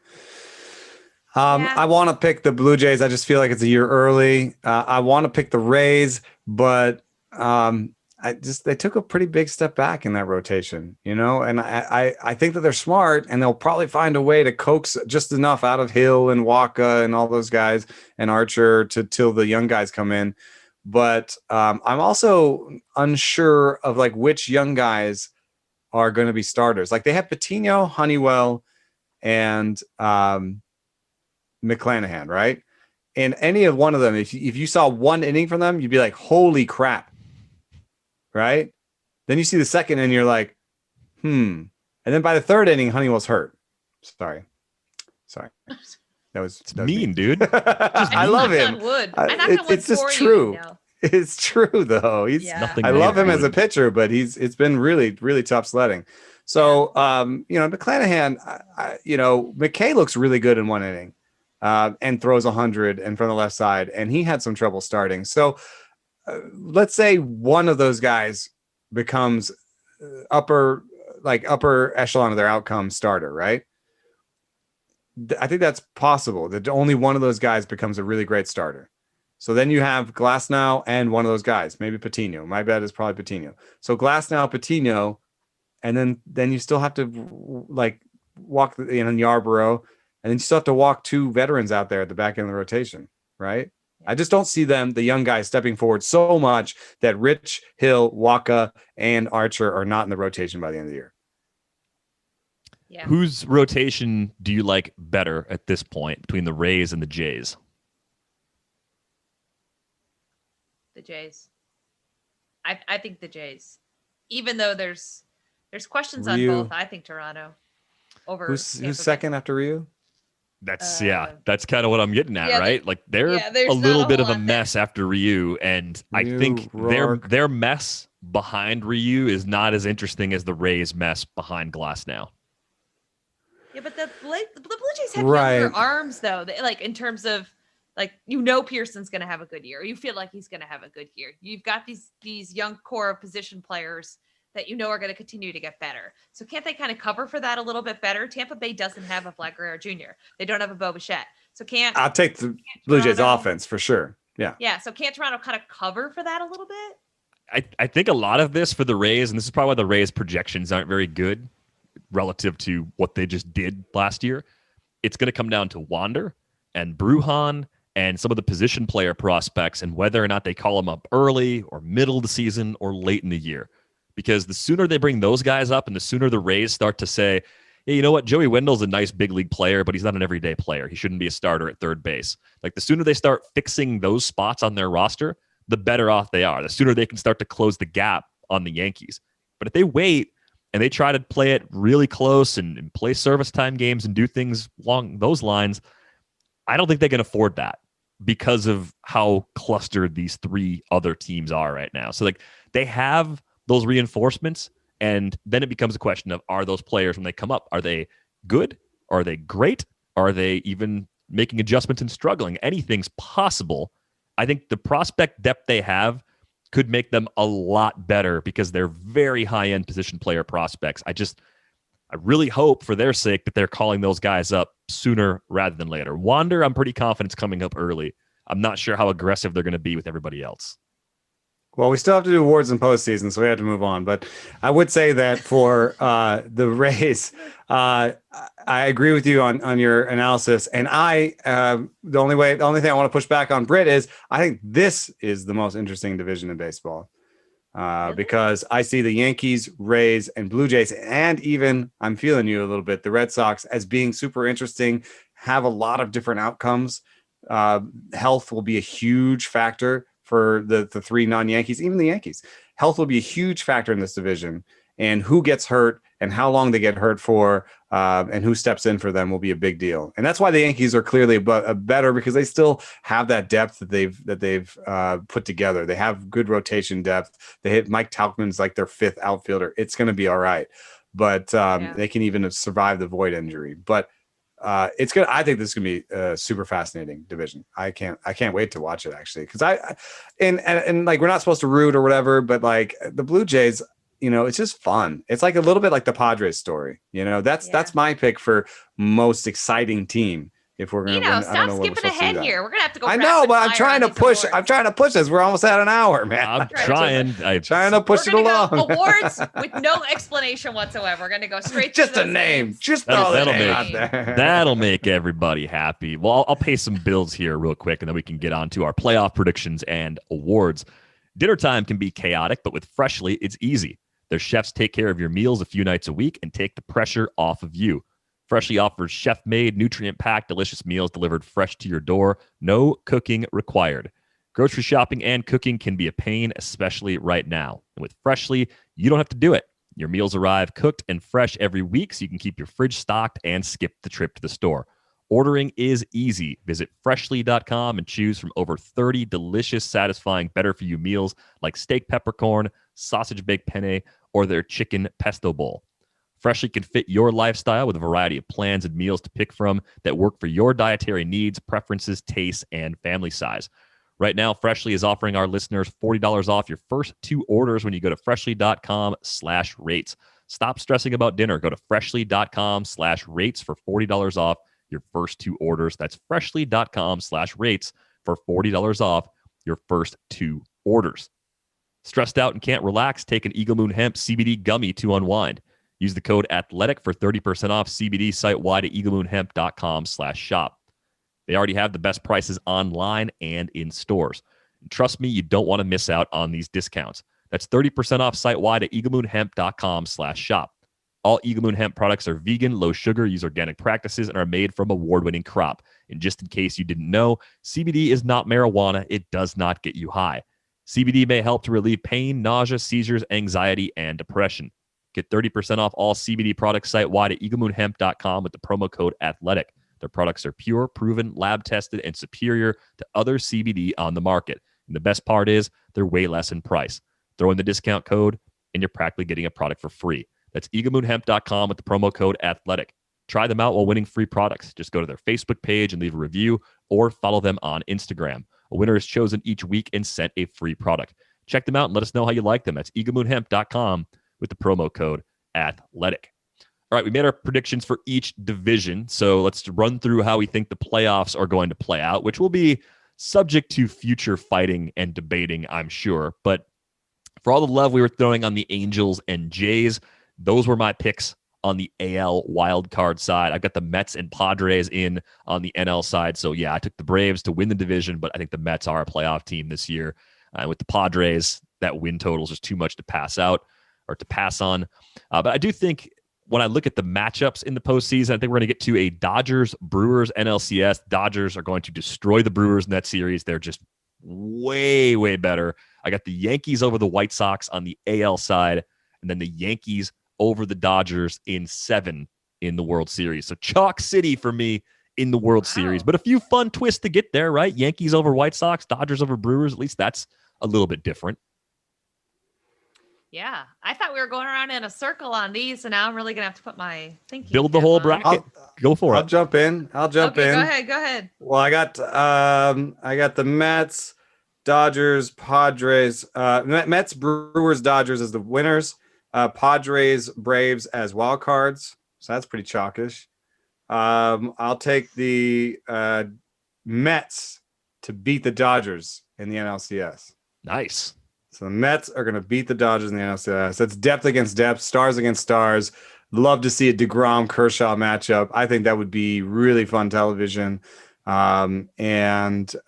Yeah. I want to pick the Blue Jays. I just feel like it's a year early. I want to pick the Rays, but they took a pretty big step back in that rotation, and I think that they're smart and they'll probably find a way to coax just enough out of Hill and Waka and all those guys and Archer till the young guys come in. But I'm also unsure of like which young guys are going to be starters. Like they have Patino, Honeywell, and McClanahan, right? And any of one of them, if you saw one inning from them, you'd be like, holy crap. Right? Then you see the second and you're like, And then by the third inning, Honeywell's hurt. Sorry. That was mean, dude. I love knocked him. on wood. I knocked on wood It's just for you, true. you know. It's true though. Yeah. Nothing I love made him of as a wood. pitcher, but it's been really, really tough sledding. So, McClanahan, McKay looks really good in one inning and throws 100 and from the left side, and he had some trouble starting. So let's say one of those guys becomes upper echelon of their outcome starter, right? I think that's possible that only one of those guys becomes a really great starter. So then you have Glasnow and one of those guys, maybe Patino. My bet is probably Patino. So Glasnow, Patino, and then you still have to like walk in Yarborough, and then you still have to walk two veterans out there at the back end of the rotation, right? I just don't see the young guys stepping forward so much that Rich, Hill, Waka, and Archer are not in the rotation by the end of the year. Yeah. Whose rotation do you like better at this point between the Rays and the Jays? The Jays. I think the Jays. Even though there's questions on Ryu. both, I think Toronto over Who's Tampa Bay. second after Ryu? That's Uh, that's kind of what I'm getting at, yeah, right? Like they're there's a not little a bit whole of a lot there. mess after Ryu, and I Ryu, think Rourke. their mess behind Ryu is not as interesting as the Rays' mess behind Glasnow. Yeah, but the Blue Jays have Right. younger arms though. Like in terms of Pearson's going to have a good year. You feel like he's going to have a good year. You've got these young core of position players that are going to continue to get better. So can't they kind of cover for that a little bit better? Tampa Bay doesn't have a Vlad Guerrero Jr. They don't have a Bo Bichette. So I'll take the Blue Jays Toronto- offense for sure. Yeah. Yeah, so can't Toronto kind of cover for that a little bit? I think a lot of this for the Rays, and this is probably why the Rays' projections aren't very good relative to what they just did last year. It's going to come down to Wander and Brujan and some of the position player prospects and whether or not they call them up early or middle of the season or late in the year. Because the sooner they bring those guys up and the sooner the Rays start to say, hey, you know what, Joey Wendell's a nice big league player, but he's not an everyday player. He shouldn't be a starter at third base. Like the sooner they start fixing those spots on their roster, the better off they are. The sooner they can start to close the gap on the Yankees. But if they wait and they try to play it really close and play service time games and do things along those lines, I don't think they can afford that because of how clustered these three other teams are right now. So like they have those reinforcements, and then it becomes a question of, are those players when they come up, are they good? Are they great? Are they even making adjustments and struggling? Anything's possible. I think the prospect depth they have could make them a lot better because they're very high-end position player prospects. I really hope for their sake that they're calling those guys up sooner rather than later. Wander, I'm pretty confident it's coming up early. I'm not sure how aggressive they're going to be with everybody else. Well, we still have to do awards in postseason, so we have to move on. But I would say that for the Rays, I agree with you on your analysis. And the only thing I want to push back on Britt is I think this is the most interesting division in baseball. Because I see the Yankees, Rays, and Blue Jays, and even, I'm feeling you a little bit, the Red Sox as being super interesting, have a lot of different outcomes. Health will be a huge factor for the three non-Yankees, even the Yankees. Health will be a huge factor in this division, and who gets hurt and how long they get hurt for, and who steps in for them will be a big deal. And that's why the Yankees are clearly better, because they still have that depth that they've put together. They have good rotation depth. They hit Mike Tauchman's like their fifth outfielder. It's going to be all right, but they can even survive the Void injury. But it's good. I think this is gonna be a super fascinating division. I can't wait to watch it, actually, because and like, we're not supposed to root or whatever, but like the Blue Jays, it's just fun. It's like a little bit like the Padres story. That's my pick for most exciting team. If we're gonna win, stop skipping ahead here. We're gonna have to go. I know, but I'm trying to push. I'm trying to push this. We're almost at an hour, man. I'm trying to push it along. Awards with no explanation whatsoever. We're gonna go straight. Just a name. Names. Just throw the name out there. That'll make everybody happy. Well, I'll pay some bills here real quick, and then we can get on to our playoff predictions and awards. Dinner time can be chaotic, but with Freshly, it's easy. Their chefs take care of your meals a few nights a week and take the pressure off of you. Freshly offers chef-made, nutrient-packed, delicious meals delivered fresh to your door. No cooking required. Grocery shopping and cooking can be a pain, especially right now. And with Freshly, you don't have to do it. Your meals arrive cooked and fresh every week, so you can keep your fridge stocked and skip the trip to the store. Ordering is easy. Visit freshly.com and choose from over 30 delicious, satisfying, better-for-you meals like steak peppercorn, sausage baked penne, or their chicken pesto bowl. Freshly can fit your lifestyle with a variety of plans and meals to pick from that work for your dietary needs, preferences, tastes, and family size. Right now, Freshly is offering our listeners $40 off your first 2 orders when you go to freshly.com/rates. Stop stressing about dinner. Go to freshly.com/rates for $40 off your first 2 orders. That's freshly.com/rates for $40 off your first 2 orders. Stressed out and can't relax? Take an Eagle Moon Hemp CBD gummy to unwind. Use the code ATHLETIC for 30% off CBD site-wide at eaglemoonhemp.com/shop. They already have the best prices online and in stores. And trust me, you don't want to miss out on these discounts. That's 30% off site-wide at eaglemoonhemp.com/shop. All Eagle Moon Hemp products are vegan, low sugar, use organic practices, and are made from award-winning crop. And just in case you didn't know, CBD is not marijuana. It does not get you high. CBD may help to relieve pain, nausea, seizures, anxiety, and depression. Get 30% off all CBD products site-wide at eaglemoonhemp.com with the promo code ATHLETIC. Their products are pure, proven, lab-tested, and superior to other CBD on the market. And the best part is they're way less in price. Throw in the discount code, and you're practically getting a product for free. That's eaglemoonhemp.com with the promo code ATHLETIC. Try them out while winning free products. Just go to their Facebook page and leave a review, or follow them on Instagram. A winner is chosen each week and sent a free product. Check them out and let us know how you like them. That's eaglemoonhemp.com with the promo code ATHLETIC. All right, we made our predictions for each division, so let's run through how we think the playoffs are going to play out, which will be subject to future fighting and debating, I'm sure. But for all the love we were throwing on the Angels and Jays, those were my picks on the AL wildcard side. I've got the Mets and Padres in on the NL side. So, yeah, I took the Braves to win the division, but I think the Mets are a playoff team this year. With the Padres, that win total is just too much to pass out or to pass on. But I do think when I look at the matchups in the postseason, I think we're going to get to a Dodgers-Brewers NLCS. Dodgers are going to destroy the Brewers in that series. They're just way, way better. I got the Yankees over the White Sox on the AL side, and then the Yankees over the Dodgers in 7 in the World Series. So chalk city for me in the World Series. But a few fun twists to get there, right? Yankees over White Sox, Dodgers over Brewers. At least that's a little bit different. Yeah, I thought we were going around in a circle on these, and now I'm really going to have to put my thinking. Build the whole bracket. Go for it. I'll jump in. Okay, go ahead. Well, I got the Mets. Dodgers, Padres, Mets, Brewers, Dodgers as the winners. Padres, Braves as wild cards. So that's pretty chalkish. I'll take the Mets to beat the Dodgers in the NLCS. Nice. So the Mets are going to beat the Dodgers in the NLCS. That's depth against depth, stars against stars. Love to see a DeGrom Kershaw matchup. I think that would be really fun television. And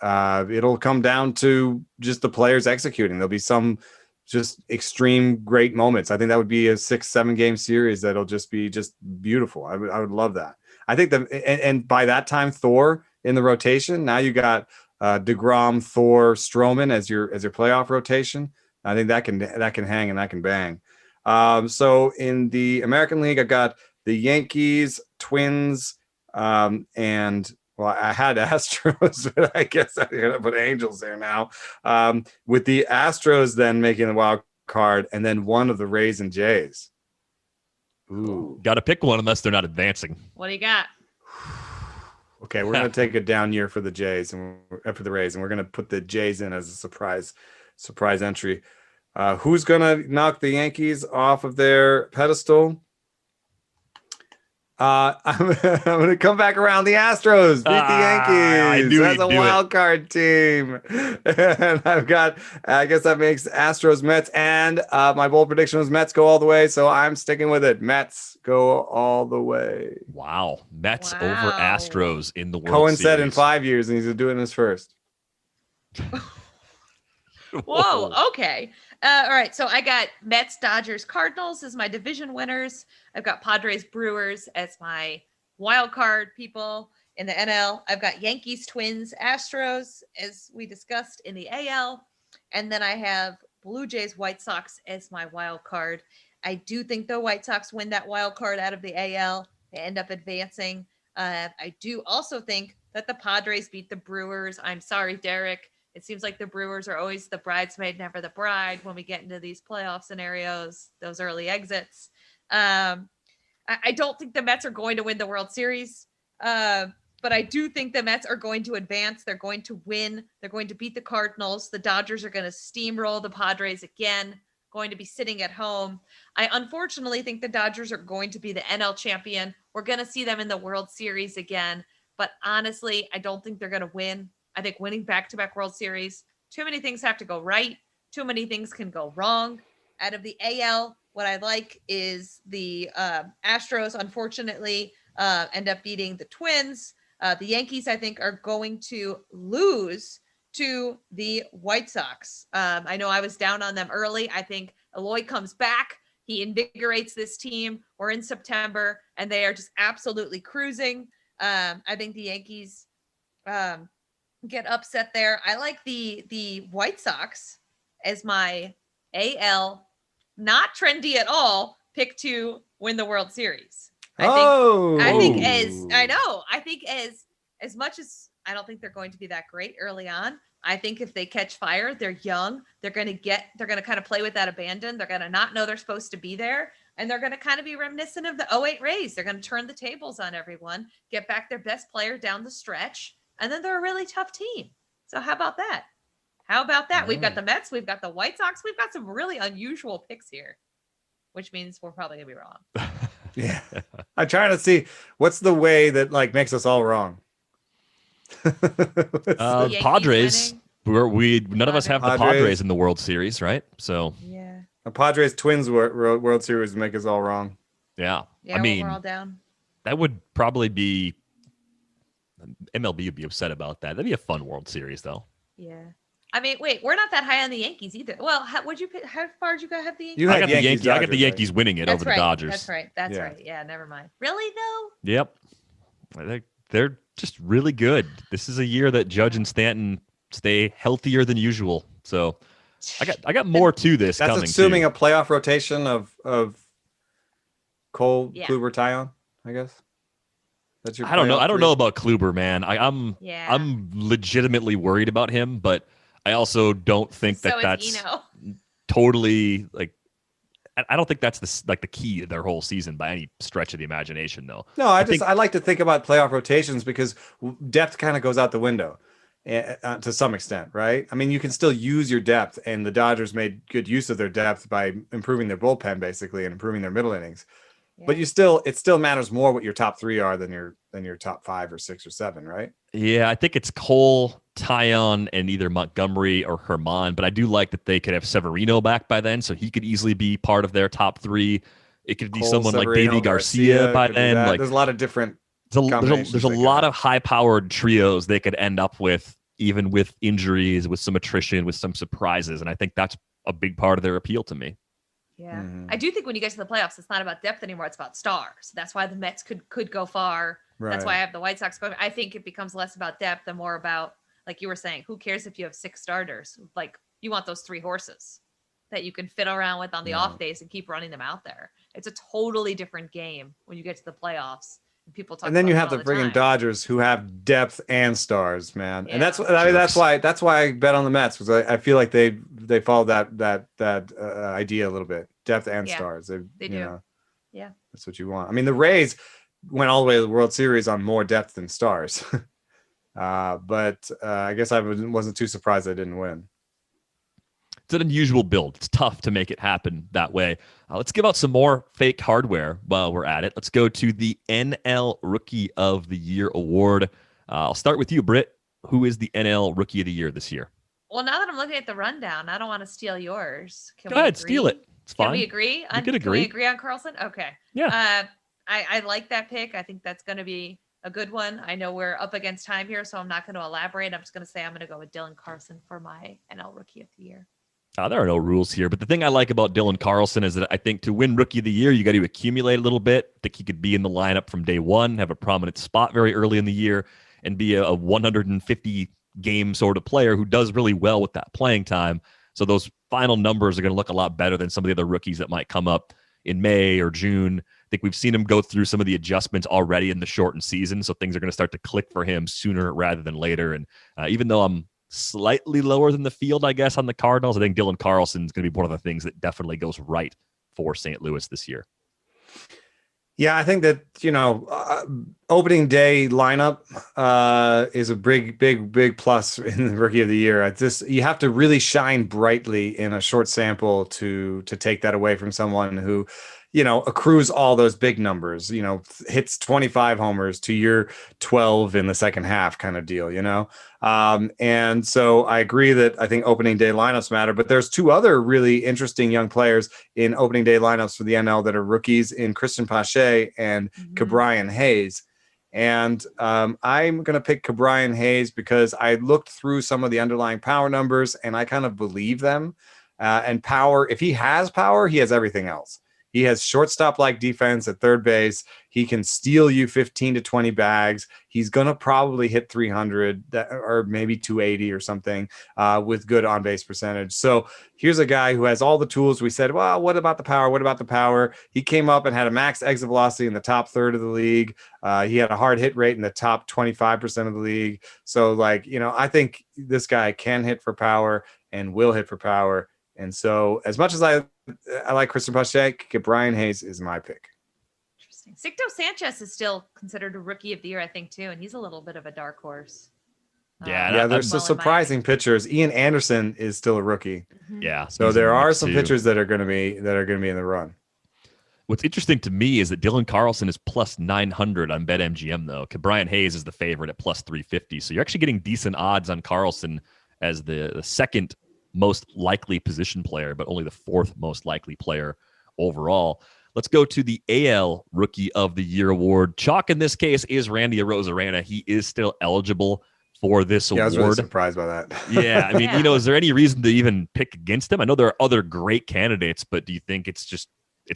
it'll come down to just the players executing. There'll be some just extreme great moments. I think that would be a 6-7 game series that'll just be just beautiful. I would love that. I think and by that time, Thor in the rotation. Now you got DeGrom, Thor, Stroman as your playoff rotation. I think that can hang and that can bang. So in the American League, I got the Yankees, Twins, and well, I had Astros, but I guess I'm going to put Angels there now. With the Astros then making the wild card, and then one of the Rays and Jays. Ooh. Got to pick one unless they're not advancing. What do you got? Okay, we're going to take a down year for the Jays and for the Rays, and we're going to put the Jays in as a surprise entry. Who's going to knock the Yankees off of their pedestal? I'm going to come back around. The Astros beat the Yankees as a wild card team. And I guess that makes Astros, Mets, and my bold prediction was Mets go all the way, so I'm sticking with it. Mets go all the way. Wow. Mets over Astros in the World Cohen Series. said in 5 years, and he's doing his first. Whoa, okay. All right, so I got Mets, Dodgers, Cardinals as my division winners. I've got Padres, Brewers as my wild card people in the NL. I've got Yankees, Twins, Astros, as we discussed in the AL. And then I have Blue Jays, White Sox as my wild card. I do think the White Sox win that wild card out of the AL. They end up advancing. I do also think that the Padres beat the Brewers. I'm sorry, Derek. It seems like the Brewers are always the bridesmaid, never the bride when we get into these playoff scenarios, those early exits. I don't think the Mets are going to win the World Series, but I do think the Mets are going to advance. They're going to win. They're going to beat the Cardinals. The Dodgers are going to steamroll the Padres again, going to be sitting at home. I unfortunately think the Dodgers are going to be the NL champion. We're going to see them in the World Series again, but honestly, I don't think they're going to win. I think winning back-to-back World Series, too many things have to go right. Too many things can go wrong. Out of the AL, what I like is the Astros, unfortunately, end up beating the Twins. The Yankees, I think, are going to lose to the White Sox. I know I was down on them early. I think Eloy comes back. He invigorates this team. We're in September, and they are just absolutely cruising. I think the Yankees get upset there. I like the White Sox as my AL, not trendy at all, pick to win the World Series. I think as much as I don't think they're going to be that great early on, I think if they catch fire, they're young, they're going to kind of play with that abandon. They're going to not know they're supposed to be there. And they're going to kind of be reminiscent of the 08 Rays. They're going to turn the tables on everyone, get back their best player down the stretch. And then they're a really tough team. So how about that? We've got the Mets. We've got the White Sox. We've got some really unusual picks here, which means we're probably going to be wrong. Yeah. I'm trying to see what's the way that makes us all wrong. Padres. None of us have the Padres in the World Series, right? So yeah. The Padres Twins World Series make us all wrong. Yeah. I mean, we're all down. That would probably be... MLB would be upset about that. That'd be a fun World Series, though. Yeah. I mean, wait, we're not that high on the Yankees either. Well, how far did you guys have the Yankees? I got the Yankees winning it over the Dodgers. That's right. That's right. Yeah, never mind. Really, though? Yep. They're just really good. This is a year that Judge and Stanton stay healthier than usual. So I got more to this. That's coming assuming too. A playoff rotation of Cole, Kluber, Taillon, I guess. That's your I don't know. I don't three? know about Kluber, man. I'm legitimately worried about him, but I also don't think that's totally I don't think that's the key to their whole season by any stretch of the imagination, though. No, I like to think about playoff rotations because depth kind of goes out the window. to some extent, right? I mean, you can still use your depth, and the Dodgers made good use of their depth by improving their bullpen basically and improving their middle innings. But it still matters more what your top three are than your top 5 or 6 or 7, right? Yeah, I think it's Cole, Tyon, and either Montgomery or Herman. But I do like that they could have Severino back by then, so he could easily be part of their top 3. It could be Cole, someone like Severino, Davey Garcia by then. Like there's a lot of different there's a lot of high-powered trios they could end up with, even with injuries, with some attrition, with some surprises, and I think that's a big part of their appeal to me. Yeah, I do think when you get to the playoffs, it's not about depth anymore; it's about stars. That's why the Mets could go far. Right. That's why I have the White Sox going. I think it becomes less about depth and more about, like you were saying, who cares if you have 6 starters? Like, you want those 3 horses that you can fit around with on the off days and keep running them out there. It's a totally different game when you get to the playoffs. People talk. And then about you have the friggin' Dodgers who have depth and stars, man. Yeah. And that's why I bet on the Mets, because I feel like they follow that idea a little bit, depth and stars. They do. Know, that's what you want. I mean, the Rays went all the way to the World Series on more depth than stars, but I guess I wasn't too surprised they didn't win. It's an unusual build. It's tough to make it happen that way. Let's give out some more fake hardware while we're at it. Let's go to the NL Rookie of the Year award. I'll start with you, Britt. Who is the NL Rookie of the Year this year? Well, now that I'm looking at the rundown, I don't want to steal yours. Go ahead, steal it. It's fine. Can we agree? Can we agree on Carlson? Okay. Yeah. I like that pick. I think that's going to be a good one. I know we're up against time here, so I'm not going to elaborate. I'm just going to say I'm going to go with Dylan Carlson for my NL Rookie of the Year. There are no rules here, but the thing I like about Dylan Carlson is that I think to win Rookie of the Year, you got to accumulate a little bit. I think he could be in the lineup from day one, have a prominent spot very early in the year, and be a 150-game sort of player who does really well with that playing time. So those final numbers are going to look a lot better than some of the other rookies that might come up in May or June. I think we've seen him go through some of the adjustments already in the shortened season, so things are going to start to click for him sooner rather than later. And even though I'm slightly lower than the field, I guess, on the Cardinals, I think Dylan Carlson is going to be one of the things that definitely goes right for St. Louis this year. Yeah, I think that, opening day lineup is a big plus in the Rookie of the Year. You have to really shine brightly in a short sample to take that away from someone who, accrues all those big numbers, hits 25 homers to your 12 in the second half kind of deal, and so I agree that I think opening day lineups matter, but there's 2 other really interesting young players in opening day lineups for the NL that are rookies in Christian Pache and Ke'Bryan Hayes. And I'm going to pick Ke'Bryan Hayes because I looked through some of the underlying power numbers and I kind of believe them. And power, if he has power, he has everything else. He has shortstop-like defense at third base. He can steal you 15 to 20 bags. He's going to probably hit 300 or maybe 280 or something with good on-base percentage. So here's a guy who has all the tools. We said, well, what about the power? What about the power? He came up and had a max exit velocity in the top third of the league. He had a hard hit rate in the top 25% of the league. So, I think this guy can hit for power and will hit for power. And so as much as I like Christian Pache, Ke'Bryan Hayes is my pick. Interesting. Sixto Sanchez is still considered a Rookie of the Year, I think, too, and he's a little bit of a dark horse. Yeah, there's some surprising pitchers. Ian Anderson is still a rookie. Yeah. So there are some pitchers that are going to be in the run. What's interesting to me is that Dylan Carlson is plus 900 on BetMGM, though. Ke'Bryan Hayes is the favorite at plus 350. So you're actually getting decent odds on Carlson as the second most likely position player, but only the 4th most likely player overall. Let's go to the AL Rookie of the Year award. Chalk in this case is Randy Arozarena. He is still eligible for this award. I was really surprised by that. Yeah, I mean, is there any reason to even pick against him? I know there are other great candidates, but do you think it's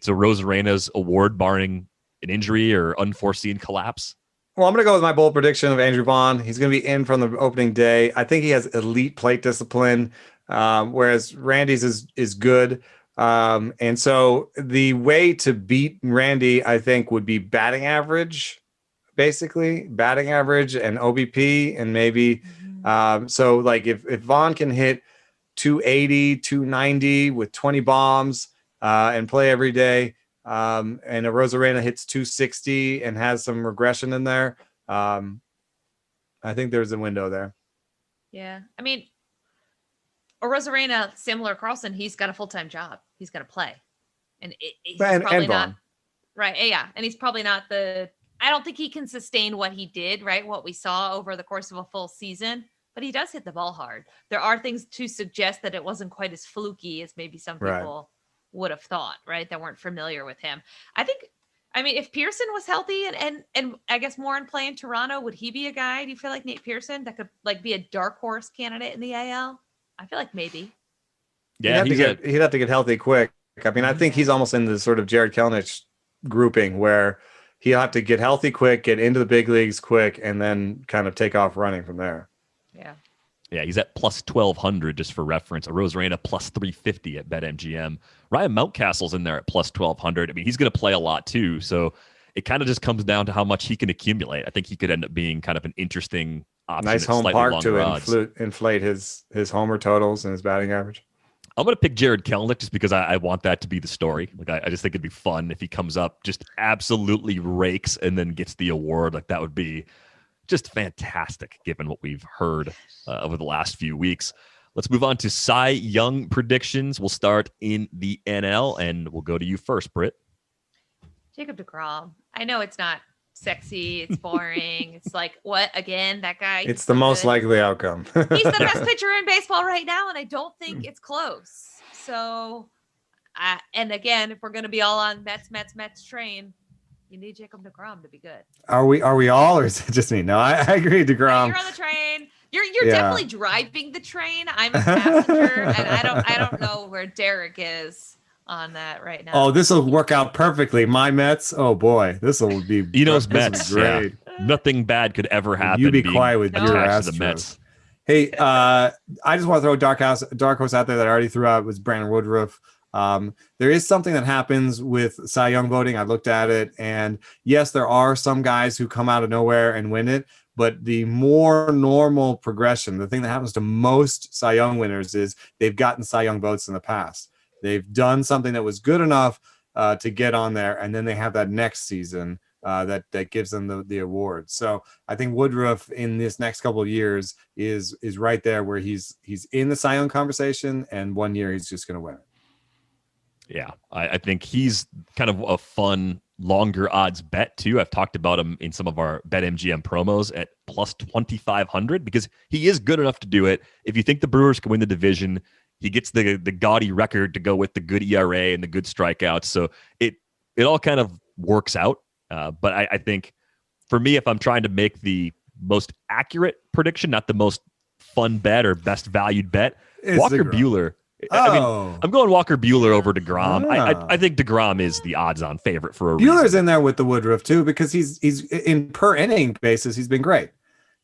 Arozarena's award barring an injury or unforeseen collapse? Well, I'm going to go with my bold prediction of Andrew Vaughn. He's going to be in from the opening day. I think he has elite plate discipline. Whereas Randy's is good. And so the way to beat Randy, I think, would be batting average, basically batting average and OBP. And maybe, so like if Vaughn can hit 280, 290 with 20 bombs, and play every day, and Arozarena hits 260 and has some regression in there, I think there's a window there. Yeah. I mean, Rosarena, similar Carlson, he's got a full-time job. He's got to play. And he's probably not. Right. Yeah. And he's probably not I don't think he can sustain what he did, right? What we saw over the course of a full season, but he does hit the ball hard. There are things to suggest that it wasn't quite as fluky as maybe some people would have thought, right? That weren't familiar with him. I mean, if Pearson was healthy and I guess more in play in Toronto, would he be a guy? Do you feel like Nate Pearson that could like be a dark horse candidate in the AL? I feel like maybe. Yeah, he'd have to get healthy quick. I mean, I think he's almost in the sort of Jared Kelenic grouping where he'll have to get healthy quick, get into the big leagues quick, and then kind of take off running from there. Yeah. Yeah, he's at plus 1,200 just for reference. Rosarena plus 350 at BetMGM. Ryan Mountcastle's in there at plus 1,200. I mean, he's going to play a lot too. So it kind of just comes down to how much he can accumulate. I think he could end up being kind of an interesting option. Nice home park to inflate his homer totals and his batting average. I'm going to pick Jared Kelenic just because I want that to be the story. Like I just think it'd be fun if he comes up, just absolutely rakes and then gets the award. Like that would be just fantastic given what we've heard over the last few weeks. Let's move on to Cy Young predictions. We'll start in the NL and we'll go to you first, Britt. Jacob deGrom. I know it's not sexy. It's boring. It's like, what? Again, that guy? It's the most likely outcome. He's the best pitcher in baseball right now, and I don't think it's close. So, and again, if we're going to be all on Mets train, you need Jacob deGrom to be good. Are we all, or is it just me? No, I agree, deGrom. You're on the train. You're definitely driving the train. I'm a passenger, and I don't know where Derek is on that right now. Oh, this will work out perfectly. My Mets. Oh boy, this will be. Mets. Great. Yeah. Nothing bad could ever happen. You be quiet with your Astros. The Mets. Hey, I just want to throw a dark horse out there that I already threw out was Brandon Woodruff. There is something that happens with Cy Young voting. I looked at it, and yes, there are some guys who come out of nowhere and win it. But the more normal progression, the thing that happens to most Cy Young winners is they've gotten Cy Young votes in the past. They've done something that was good enough to get on there, and then they have that next season that gives them the award. So I think Woodruff in this next couple of years is right there where he's in the Cy Young conversation, and 1 year he's just going to win it. Yeah, I think he's kind of a fun, longer odds bet too. I've talked about him in some of our BetMGM promos at plus 2,500 because he is good enough to do it. If you think the Brewers can win the division, he gets the gaudy record to go with the good ERA and the good strikeouts. So it all kind of works out. But I think for me, if I'm trying to make the most accurate prediction, not the most fun bet or best valued bet, Walker Buehler. I mean, I'm going Walker Buehler over DeGrom. I think DeGrom is the odds-on favorite for a reason. Buehler's in there with the Woodruff too because he's in per inning basis he's been great.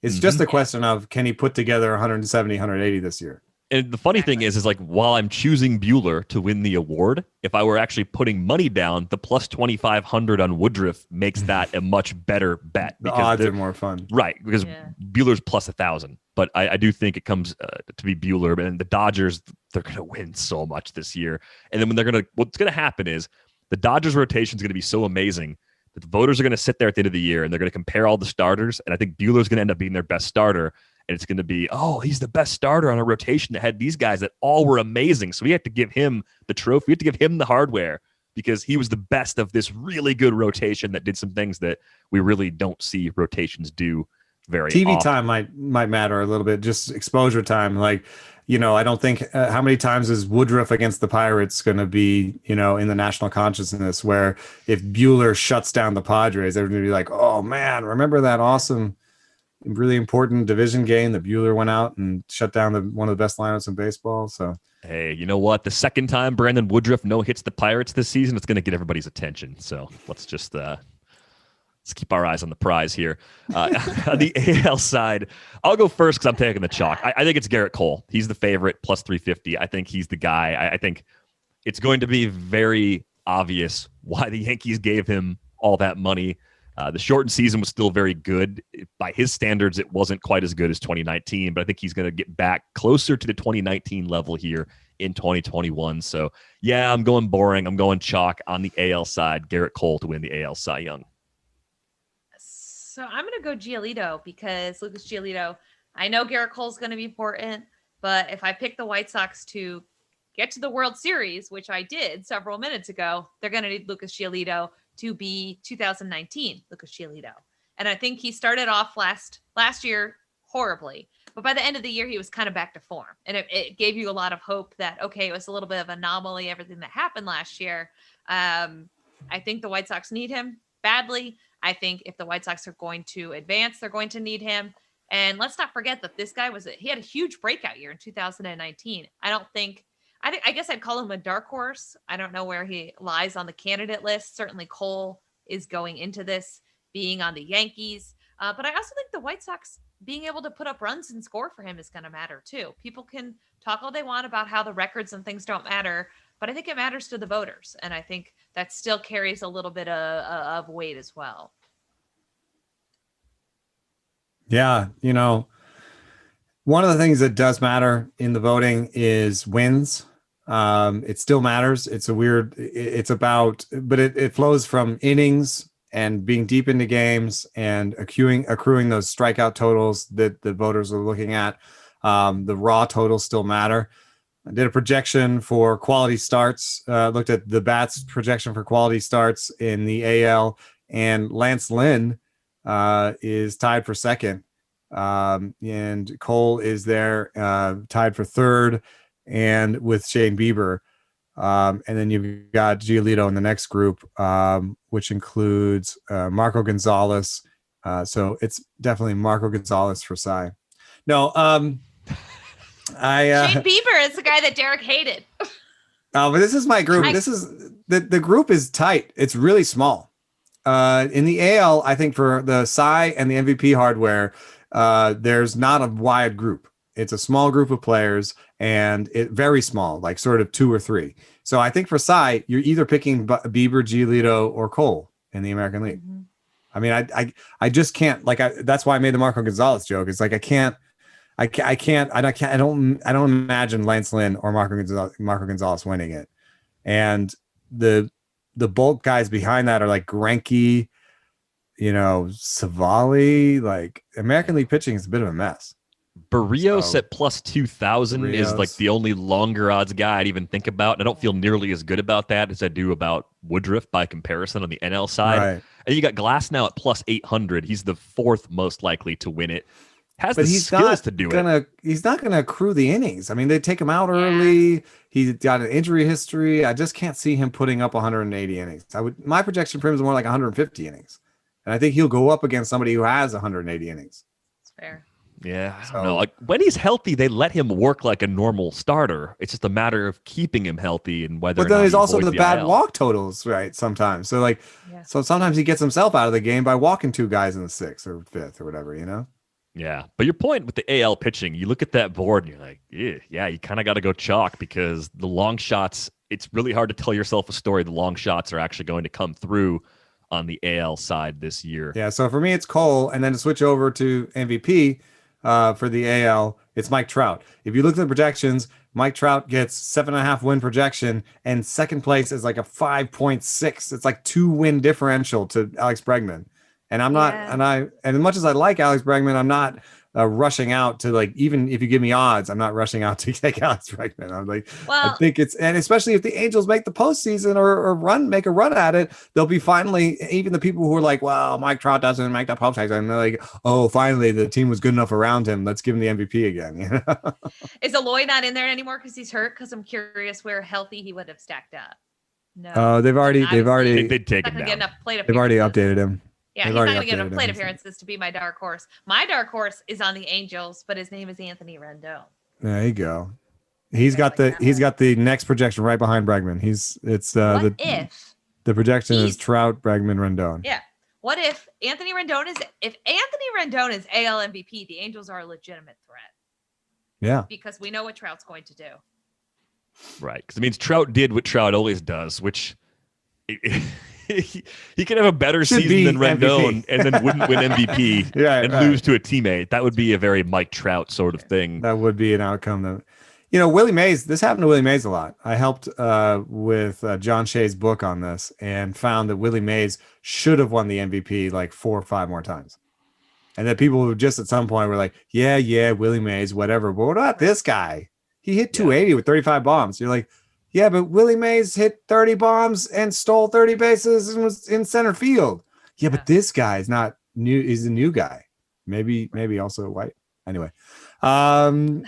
It's just a question of can he put together 170, 180 this year. And the funny thing is like while I'm choosing Buehler to win the award, if I were actually putting money down, the plus 2,500 on Woodruff makes that a much better bet. The odds are more fun. Right, because Buehler's plus 1,000. But I do think it comes to be Buehler. And the Dodgers, they're going to win so much this year. And then what's going to happen is the Dodgers rotation is going to be so amazing that the voters are going to sit there at the end of the year and they're going to compare all the starters. And I think Buehler's going to end up being their best starter. And it's going to be, he's the best starter on a rotation that had these guys that all were amazing. So we have to give him the trophy. We have to give him the hardware because he was the best of this really good rotation that did some things that we really don't see rotations do very TV often. time might matter a little bit, just exposure time. Like, I don't think how many times is Woodruff against the Pirates going to be, in the national consciousness where if Buehler shuts down the Padres, they're going to be like, oh man, remember that awesome really important division game that Buehler went out and shut down one of the best lineups in baseball. So, hey, you know what? The second time Brandon Woodruff hits the Pirates this season, it's going to get everybody's attention. So let's just let's keep our eyes on the prize here. On the AL side, I'll go first because I'm taking the chalk. I think it's Garrett Cole. He's the favorite, plus 350. I think he's the guy. I think it's going to be very obvious why the Yankees gave him all that money. The shortened season was still very good. By his standards, it wasn't quite as good as 2019, but I think he's going to get back closer to the 2019 level here in 2021. So, yeah, I'm going boring. I'm going chalk on the AL side. Garrett Cole to win the AL Cy Young. So I'm going to go Giolito because Lucas Giolito I know Garrett Cole's going to be important, but if I pick the White Sox to get to the World Series, which I did several minutes ago, they're going to need Lucas Giolito to be 2019 Lucas Giolito. And I think he started off last year horribly, but by the end of the year, he was kind of back to form. And it gave you a lot of hope that, okay, it was a little bit of an anomaly, everything that happened last year. I think the White Sox need him badly. I think if the White Sox are going to advance, they're going to need him. And let's not forget that this guy he had a huge breakout year in 2019. I guess I'd call him a dark horse. I don't know where he lies on the candidate list. Certainly Cole is going into this being on the Yankees. But I also think the White Sox being able to put up runs and score for him is going to matter too. People can talk all they want about how the records and things don't matter, but I think it matters to the voters. And I think that still carries a little bit of weight as well. Yeah. One of the things that does matter in the voting is wins. It still matters. It flows from innings and being deep into games and accruing those strikeout totals that the voters are looking at. The raw totals still matter. I did a projection for quality starts, looked at the bats projection for quality starts in the AL, and Lance Lynn is tied for second. And Cole is there, tied for third, and with Shane Bieber. And then you've got Giolito in the next group, which includes Marco Gonzalez. So it's definitely Marco Gonzalez for Cy. No, Shane Bieber is the guy that Derek hated. But this is my group. This is the group is tight. It's really small. In the AL, I think for the Cy and the MVP hardware, there's not a wide group. It's a small group of players, and it very small, like sort of 2 or 3. So I think for Cy, you're either picking Bieber, Giolito, or Cole in the American League. Mm-hmm. I mean, I just can't, that's why I made the Marco Gonzalez joke. It's like, I don't imagine Lance Lynn or Marco Gonzalez winning it. And the bulk guys behind that are like Greinke, Savali. Like, American League pitching is a bit of a mess. Barrios at plus 2,000 is like the only longer odds guy I'd even think about. And I don't feel nearly as good about that as I do about Woodruff by comparison on the NL side. Right. And you got Glass now at plus 800. He's the 4th most likely to win it. But he's skills to do it. He's not going to accrue the innings. I mean, they take him out early. He's got an injury history. I just can't see him putting up 180 innings. My projection for him is more like 150 innings. And I think he'll go up against somebody who has 180 innings. That's fair. Yeah, I don't know. Like, when he's healthy, they let him work like a normal starter. It's just a matter of keeping him healthy and whether. But then there's also the bad walk totals, right? Sometimes, so sometimes he gets himself out of the game by walking 2 guys in the 6th or 5th or whatever, Yeah, but your point with the AL pitching, you look at that board and you're like, yeah, you kind of got to go chalk, because the long shots, it's really hard to tell yourself a story. The long shots are actually going to come through on the AL side this year. Yeah, so for me, it's Cole, and then to switch over to MVP for the AL, it's Mike Trout. If you look at the projections, Mike Trout gets 7.5 win projection, and second place is like a 5.6. It's like 2 win differential to Alex Bregman. And I'm not, and as much as I like Alex Bregman, I'm not rushing out to, like, even if you give me odds, I'm not rushing out to take Alex Bregman. I'm like, I think and especially if the Angels make the postseason or make a run at it, they'll be finally, even the people who are like, well, Mike Trout doesn't make the postseason, and they're like, oh, finally the team was good enough around him. Let's give him the MVP again. Is Eloy not in there anymore because he's hurt? Because I'm curious where healthy he would have stacked up. No. They'd take him down. They've already updated him. Yeah, he's not going to get enough plate appearances to be my dark horse. My dark horse is on the Angels, but his name is Anthony Rendon. There you go. He's got the next projection right behind Bregman. The projection is Trout, Bregman, Rendon. Yeah. What if Anthony Rendon is AL MVP? The Angels are a legitimate threat. Yeah. Because we know what Trout's going to do. Right, because it means Trout did what Trout always does, which. He could have a better season than Rendon and then wouldn't win MVP lose to a teammate. That would be a very Mike Trout sort of thing. That would be an outcome. Willie Mays, this happened to Willie Mays a lot. I helped with John Shea's book on this and found that Willie Mays should have won the MVP like 4 or 5 more times. And then people who just at some point were like, yeah, Willie Mays, whatever. But what about this guy? He hit 280 with 35 bombs. You're like, yeah, but Willie Mays hit 30 bombs and stole 30 bases and was in center field. Yeah, but this guy is not new. He's a new guy. Maybe also white. Anyway. Yeah, I mean,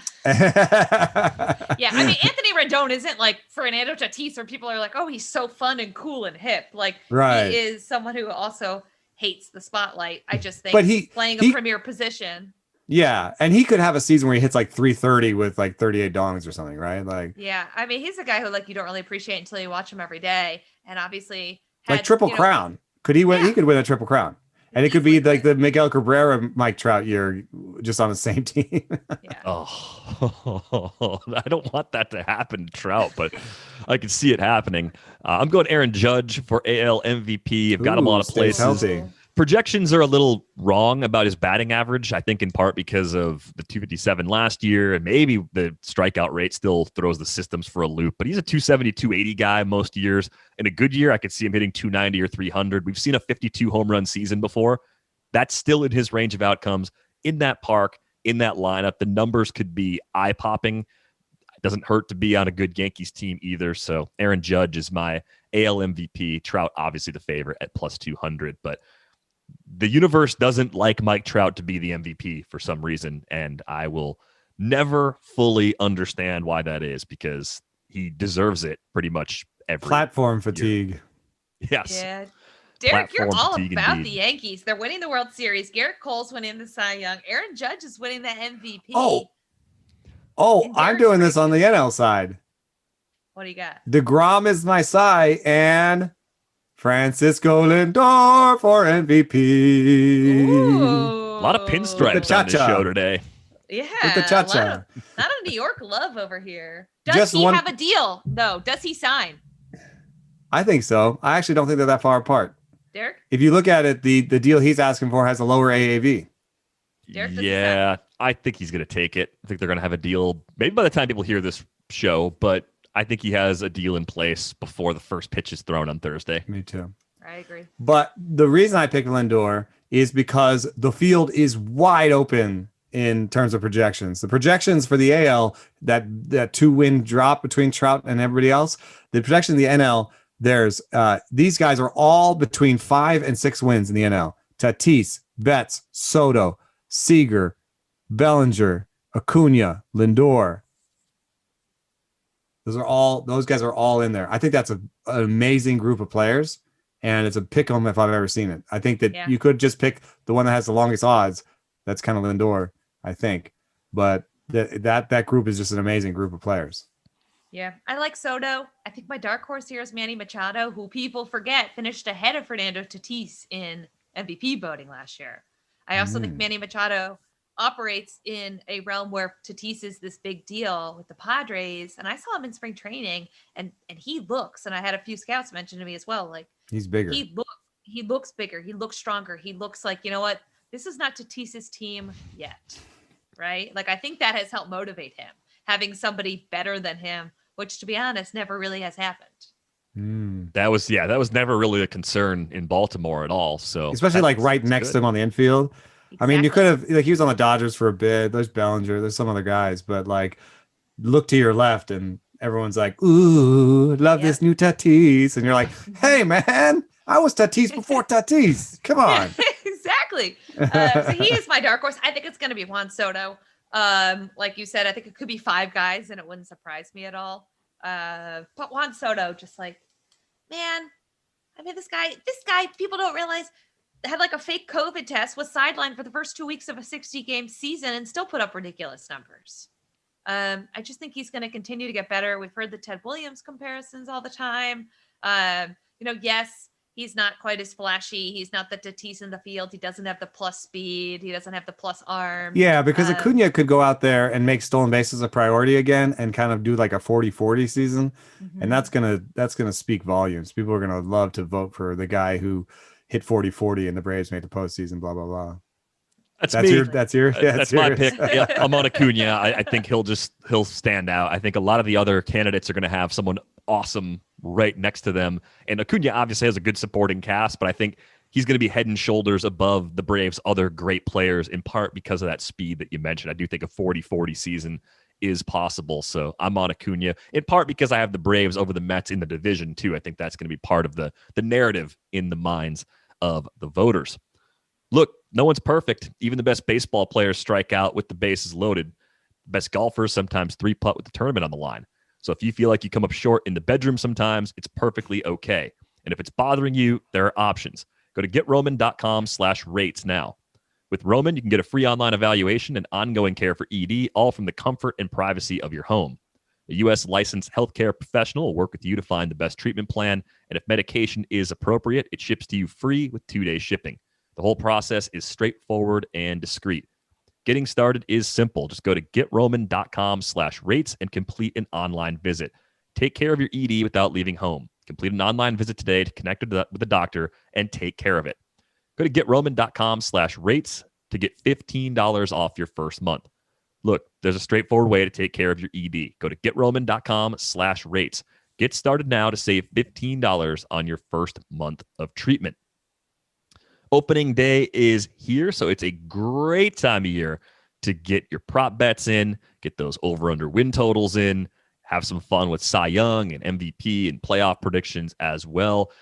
Anthony Rendon isn't like Fernando Tatis, where people are like, oh, he's so fun and cool and hip. Like, right. He is someone who also hates the spotlight. I just think he's playing a premier position. Yeah, and he could have a season where he hits like 330 with like 38 dongs or something, right? Like, yeah, I mean, he's a guy who like you don't really appreciate until you watch him every day, and obviously like Triple Crown. Could he win? Yeah. He could win a Triple Crown. And it could be like the Miguel Cabrera, Mike Trout year, just on the same team. Yeah. Oh, I don't want that to happen to Trout, but I can see it happening. I'm going Aaron Judge for AL MVP. I've got him a lot of places. Healthy. Projections are a little wrong about his batting average, I think in part because of the 257 last year, and maybe the strikeout rate still throws the systems for a loop, but he's a 270, 280 guy most years. In a good year, I could see him hitting 290 or 300. We've seen a 52 home run season before. That's still in his range of outcomes. In that park, in that lineup, the numbers could be eye-popping. It doesn't hurt to be on a good Yankees team either, so Aaron Judge is my AL MVP. Trout, obviously the favorite at plus 200, but the universe doesn't like Mike Trout to be the MVP for some reason, and I will never fully understand why that is, because he deserves it pretty much every platform fatigue. Year. Yes. Yeah. Derek, Platform you're all fatigue about indeed. the Yankees. They're winning the World Series. Garrett Cole's winning the Cy Young. Aaron Judge is winning the MVP. I'm doing this on the NL side. What do you got? DeGrom is my Cy, and Francisco Lindor for MVP. Ooh. A lot of pinstripes on this show today. Yeah. With the cha-cha. Not a New York love over here. Does he have a deal? No. Does he sign? I think so. I actually don't think they're that far apart. Derek? If you look at it, the deal he's asking for has a lower AAV. Derek, yeah, I think he's going to take it. I think they're going to have a deal maybe by the time people hear this show, but I think he has a deal in place before the first pitch is thrown on Thursday. Me too. I agree. But the reason I picked Lindor is because the field is wide open in terms of projections. The projections for the AL, that 2-win drop between Trout and everybody else, the projection in the NL, there's these guys are all between 5 and 6 wins in the NL. Tatis, Betts, Soto, Seager, Bellinger, Acuna, Lindor. Those guys are all in there. I think that's an amazing group of players, and it's a pick 'em if I've ever seen it. I think that you could just pick the one that has the longest odds. That's kind of Lindor, I think. But that group is just an amazing group of players. Yeah, I like Soto. I think my dark horse here is Manny Machado, who people forget finished ahead of Fernando Tatis in MVP voting last year. I also think Manny Machado operates in a realm where Tatis is this big deal with the Padres, and I saw him in spring training, and he looks, and I had a few scouts mention to me as well, like he's bigger. He looks bigger. He looks stronger. He looks like, you know what? This is not Tatis's team yet, right? Like I think that has helped motivate him, having somebody better than him, which to be honest, never really has happened. That was never really a concern in Baltimore at all. So especially like right next to him on the infield. Exactly. I mean, you could have he was on the Dodgers for a bit. There's Bellinger, there's some other guys, but like look to your left and everyone's like, ooh, love this new Tatis. And you're like, hey man, I was Tatis before Tatis. Come on. Exactly. So he is my dark horse. I think it's gonna be Juan Soto. Like you said, I think it could be 5 guys and it wouldn't surprise me at all. But Juan Soto, just like, man, I mean, this guy, people don't realize had like a fake COVID test, was sidelined for the first 2 weeks of a 60-game season and still put up ridiculous numbers. I just think he's going to continue to get better. We've heard the Ted Williams comparisons all the time. Yes, he's not quite as flashy. He's not the Tatis in the field. He doesn't have the plus speed. He doesn't have the plus arm. Yeah, because Acuna could go out there and make stolen bases a priority again and kind of do like a 40-40 season. Mm-hmm. And that's gonna speak volumes. People are gonna love to vote for the guy who hit 40-40 and the Braves made the postseason, blah, blah, blah. That's my pick. Yeah, I'm on Acuna. I think he'll stand out. I think a lot of the other candidates are going to have someone awesome right next to them. And Acuna obviously has a good supporting cast, but I think he's going to be head and shoulders above the Braves' other great players, in part because of that speed that you mentioned. I do think a 40-40 season is possible. So I'm on Acuna, in part because I have the Braves over the Mets in the division, too. I think that's going to be part of the narrative in the minds of the voters. Look, no one's perfect. Even the best baseball players strike out with the bases loaded. Best golfers sometimes three-putt with the tournament on the line. So if you feel like you come up short in the bedroom sometimes, it's perfectly okay. And if it's bothering you, there are options. Go to GetRoman.com/rates now. With Roman, you can get a free online evaluation and ongoing care for ED, all from the comfort and privacy of your home. A U.S. licensed healthcare professional will work with you to find the best treatment plan, and if medication is appropriate, it ships to you free with 2-day shipping. The whole process is straightforward and discreet. Getting started is simple. Just go to GetRoman.com/rates and complete an online visit. Take care of your ED without leaving home. Complete an online visit today to connect with a doctor and take care of it. Go to GetRoman.com/rates to get $15 off your first month. Look, there's a straightforward way to take care of your ED. Go to GetRoman.com/rates. Get started now to save $15 on your first month of treatment. Opening day is here, so it's a great time of year to get your prop bets in, get those over-under win totals in, have some fun with Cy Young and MVP and playoff predictions as well.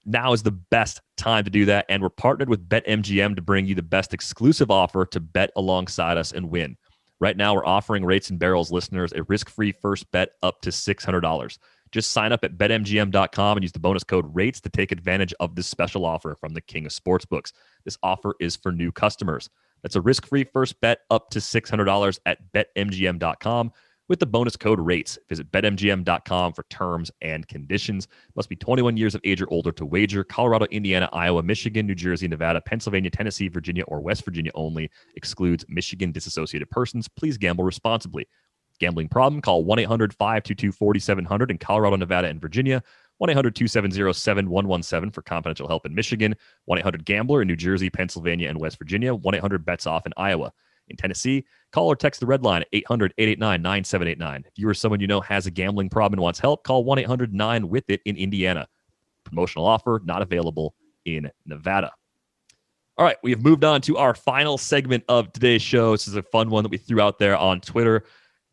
Now is the best time to do that, and we're partnered with BetMGM to bring you the best exclusive offer to bet alongside us and win. Right now, we're offering Rates and Barrels listeners a risk-free first bet up to $600. Just sign up at betmgm.com and use the bonus code RATES to take advantage of this special offer from the king of sportsbooks. This offer is for new customers. That's a risk-free first bet up to $600 at betmgm.com with the bonus code RATES. Visit betmgm.com for terms and conditions. Must be 21 years of age or older to wager. Colorado, Indiana, Iowa, Michigan, New Jersey, Nevada, Pennsylvania, Tennessee, Virginia, or West Virginia only. Excludes Michigan disassociated persons. Please gamble responsibly. Gambling problem? Call 1-800-522-4700 in Colorado, Nevada, and Virginia. 1-800-270-7117 for confidential help in Michigan. 1-800-GAMBLER in New Jersey, Pennsylvania, and West Virginia. 1-800-BETS-OFF in Iowa. In Tennessee, call or text the red line at 800-889-9789. If you or someone you know has a gambling problem and wants help, call 1-800-9-WITH-IT in Indiana. Promotional offer not available in Nevada. All right, we have moved on to our final segment of today's show. This is a fun one that we threw out there on Twitter.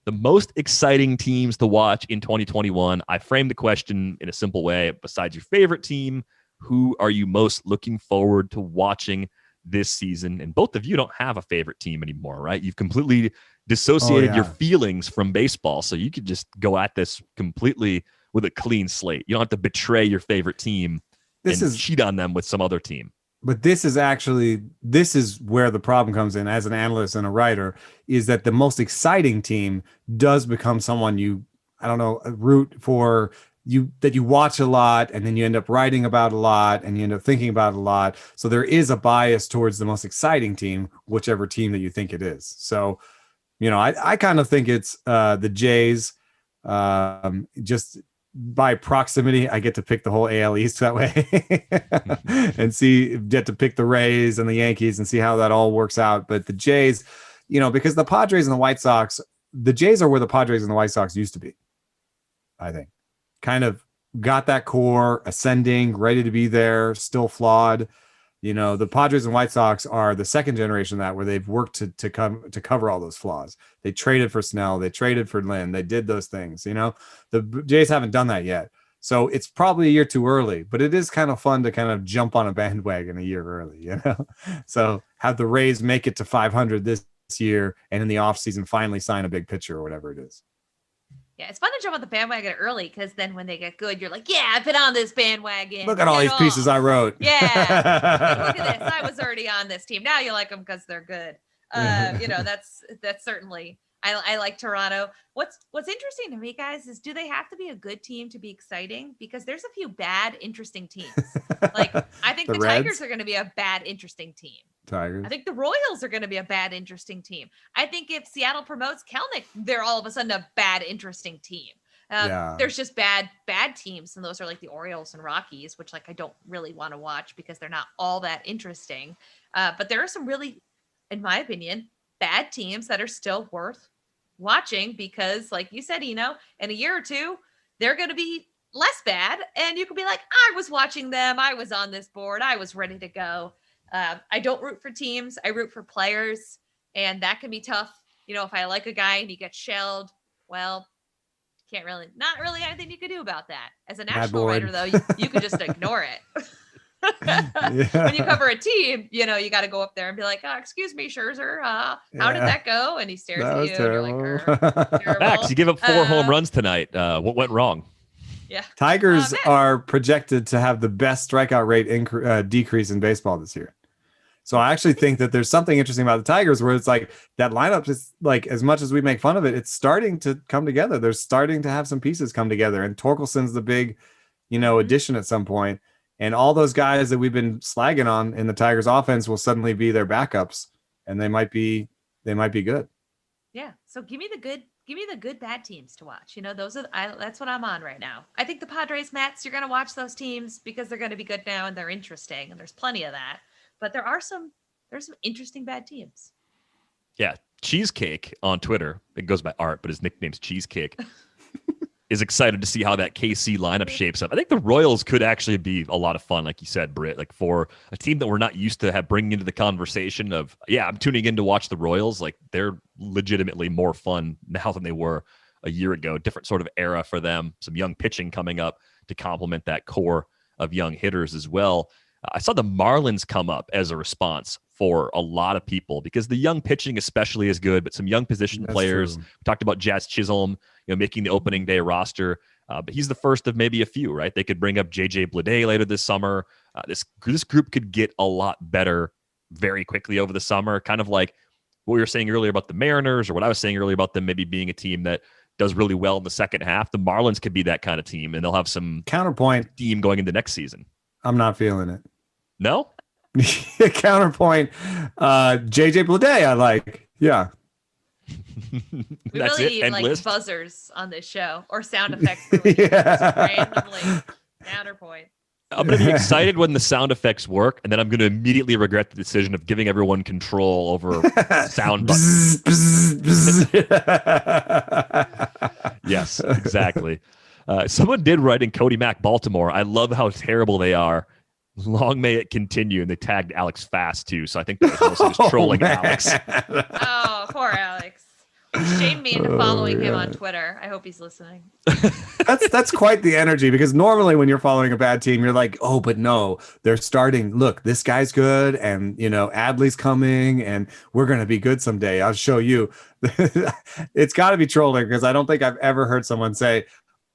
The most exciting teams to watch in 2021. I framed the question in a simple way. Besides your favorite team, who are you most looking forward to watching this season? And both of you don't have a favorite team anymore, right? You've completely dissociated your feelings from baseball. So you could just go at this completely with a clean slate. You don't have to betray your favorite team and cheat on them with some other team. But this is where the problem comes in as an analyst and a writer, is that the most exciting team does become someone you, root for, that you watch a lot, and then you end up writing about a lot, and you end up thinking about a lot. So there is a bias towards the most exciting team, whichever team that you think it is. So, I kind of think it's the Jays, just by proximity. I get to pick the whole AL East that way and get to pick the Rays and the Yankees and see how that all works out. But the Jays, because the Padres and the White Sox, the Jays are where the Padres and the White Sox used to be, I think. Kind of got that core ascending, ready to be there, still flawed. The Padres and White Sox are the second generation of that, where they've worked to cover all those flaws. They traded for Snell, they traded for Lynn, they did those things. The Jays haven't done that yet, so it's probably a year too early. But it is kind of fun to kind of jump on a bandwagon a year early. So have the Rays make it to 500 this year, and in the offseason finally sign a big pitcher or whatever it is. Yeah, it's fun to jump on the bandwagon early, because then when they get good, you're like, yeah, I've been on this bandwagon. Look at all these pieces I wrote. Yeah. Look at this. I was already on this team. Now you like them because they're good. That's certainly, I like Toronto. What's interesting to me, guys, is do they have to be a good team to be exciting? Because there's a few bad, interesting teams. Like, I think the Tigers are going to be a bad, interesting team. Tigers. I think the Royals are going to be a bad, interesting team. I think if Seattle promotes Kelnick, they're all of a sudden a bad, interesting team. There's just bad teams, and those are like the Orioles and Rockies, which I don't really want to watch because they're not all that interesting. But there are some really, in my opinion, bad teams that are still worth watching, because like you said, in a year or two, they're going to be less bad. And you could be like, I was watching them. I was on this board. I was ready to go. I don't root for teams. I root for players. And that can be tough. You know, if I like a guy and he gets shelled, well, not really anything you could do about that. As a national writer, though, you could just ignore it. When you cover a team, you know, you got to go up there and be like, oh, excuse me, Scherzer, how did that go? And he stares at you. Terrible. And you're like, terrible. Max, you give up 4 home runs tonight. What went wrong? Yeah. Tigers are projected to have the best strikeout rate decrease in baseball this year. So I actually think that there's something interesting about the Tigers where it's like that lineup is like, as much as we make fun of it, it's starting to come together. They're starting to have some pieces come together, and Torkelson's the big, addition at some point. And all those guys that we've been slagging on in the Tigers offense will suddenly be their backups, and they might be good. Yeah. So give me the good bad teams to watch. You know, that's what I'm on right now. I think the Padres, Mets, you're going to watch those teams because they're going to be good now and they're interesting, and there's plenty of that. But there's some interesting bad teams. Yeah. Cheesecake on Twitter, it goes by Art, but his nickname's Cheesecake, is excited to see how that KC lineup shapes up. I think the Royals could actually be a lot of fun, like you said, Britt, like for a team that we're not used to bringing into the conversation of, I'm tuning in to watch the Royals. Like, they're legitimately more fun now than they were a year ago. Different sort of era for them. Some young pitching coming up to complement that core of young hitters as well. I saw the Marlins come up as a response for a lot of people because the young pitching especially is good, but some young position players. We talked about Jazz Chisholm, making the opening day roster, but he's the first of maybe a few, right? They could bring up JJ Bleday later this summer. This group could get a lot better very quickly over the summer, kind of like what we were saying earlier about the Mariners, or what I was saying earlier about them maybe being a team that does really well in the second half. The Marlins could be that kind of team, and they'll have some counterpoint team going into next season. I'm not feeling it. No? Counterpoint. JJ Bleday, I like. Yeah. We really need like buzzers on this show or sound effects. Randomly. Counterpoint. I'm going to be excited when the sound effects work, and then I'm going to immediately regret the decision of giving everyone control over sound buttons. Yes, exactly. Someone did write in Cody Mack, Baltimore, I love how terrible they are. Long may it continue. And they tagged Alex Fast, too. So I think that was mostly just trolling Alex. Oh, poor Alex. Shame me into following him on Twitter. I hope he's listening. That's quite the energy, because normally when you're following a bad team, you're like, oh, but no, they're starting. Look, this guy's good, and Adley's coming, and we're gonna be good someday. I'll show you. It's got to be trolling, because I don't think I've ever heard someone say,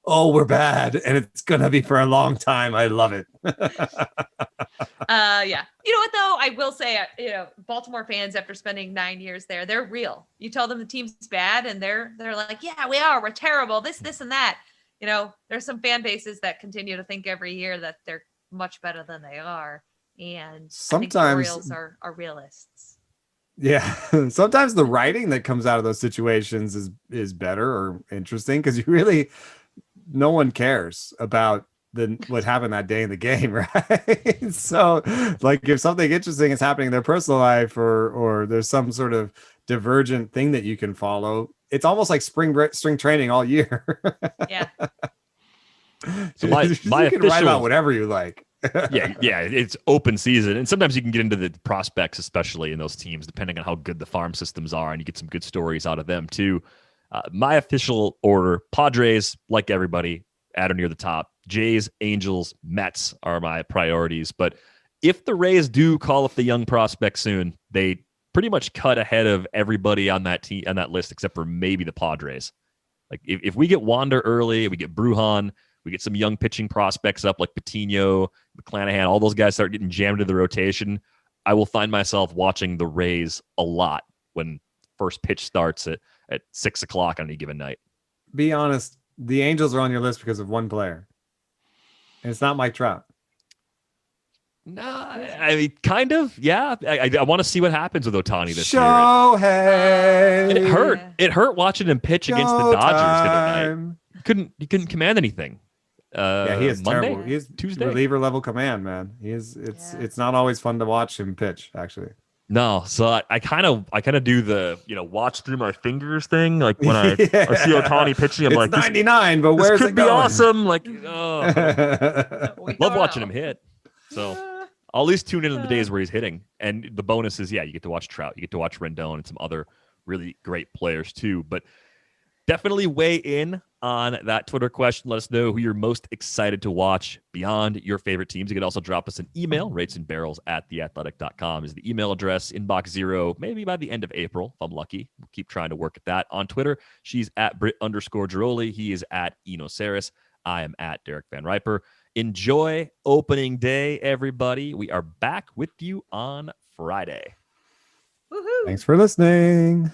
oh, we're bad, and it's gonna be for a long time. I love it. Yeah. You know what though? I will say, Baltimore fans, after spending 9 years there, they're real. You tell them the team's bad, and they're like, yeah, we are. We're terrible. This, and that. There's some fan bases that continue to think every year that they're much better than they are, and sometimes I think the Orioles are realists. Yeah, sometimes the writing that comes out of those situations is better or interesting, because no one cares about what happened that day in the game, right? So, like, if something interesting is happening in their personal life, or there's some sort of divergent thing that you can follow, it's almost like spring training all year. Yeah. So my you can write about whatever you like. yeah, it's open season, and sometimes you can get into the prospects, especially in those teams, depending on how good the farm systems are, and you get some good stories out of them too. My official order: Padres, like everybody, at or near the top. Jays, Angels, Mets are my priorities. But if the Rays do call up the young prospect soon, they pretty much cut ahead of everybody on that team, on that list, except for maybe the Padres. Like, if we get Wander early, we get Brujan, we get some young pitching prospects up like Patino, McClanahan, all those guys start getting jammed into the rotation, I will find myself watching the Rays a lot when first pitch starts at 6 o'clock on any given night. Be honest, the Angels are on your list because of one player. And it's not Mike Trout. No, I mean, kind of, yeah. I want to see what happens with Ohtani this year. Shohei. It hurt watching him pitch against the Dodgers the other night. He couldn't command anything. Yeah, he is Monday, terrible. He is Tuesday. reliever level command, man. It's not always fun to watch him pitch, actually. No, so I kind of do the watch through my fingers thing. Like when I see Ohtani pitching, I'm it's like, 99, but this where's could it be going? awesome. Like, oh, We love don't watching know. him hit. So I'll at least tune in on the days where he's hitting. And the bonus is, you get to watch Trout, you get to watch Rendon and some other really great players too. But definitely weigh in on that Twitter question. Let us know who you're most excited to watch beyond your favorite teams. You can also drop us an email. ratesandbarrels@theathletic.com is the email address. Inbox 0, maybe by the end of April, if I'm lucky. We'll keep trying to work at that. On Twitter, she's at Britt_Giroli. He is at Eno Saris. I am at Derek Van Riper. Enjoy opening day, everybody. We are back with you on Friday. Woohoo. Thanks for listening.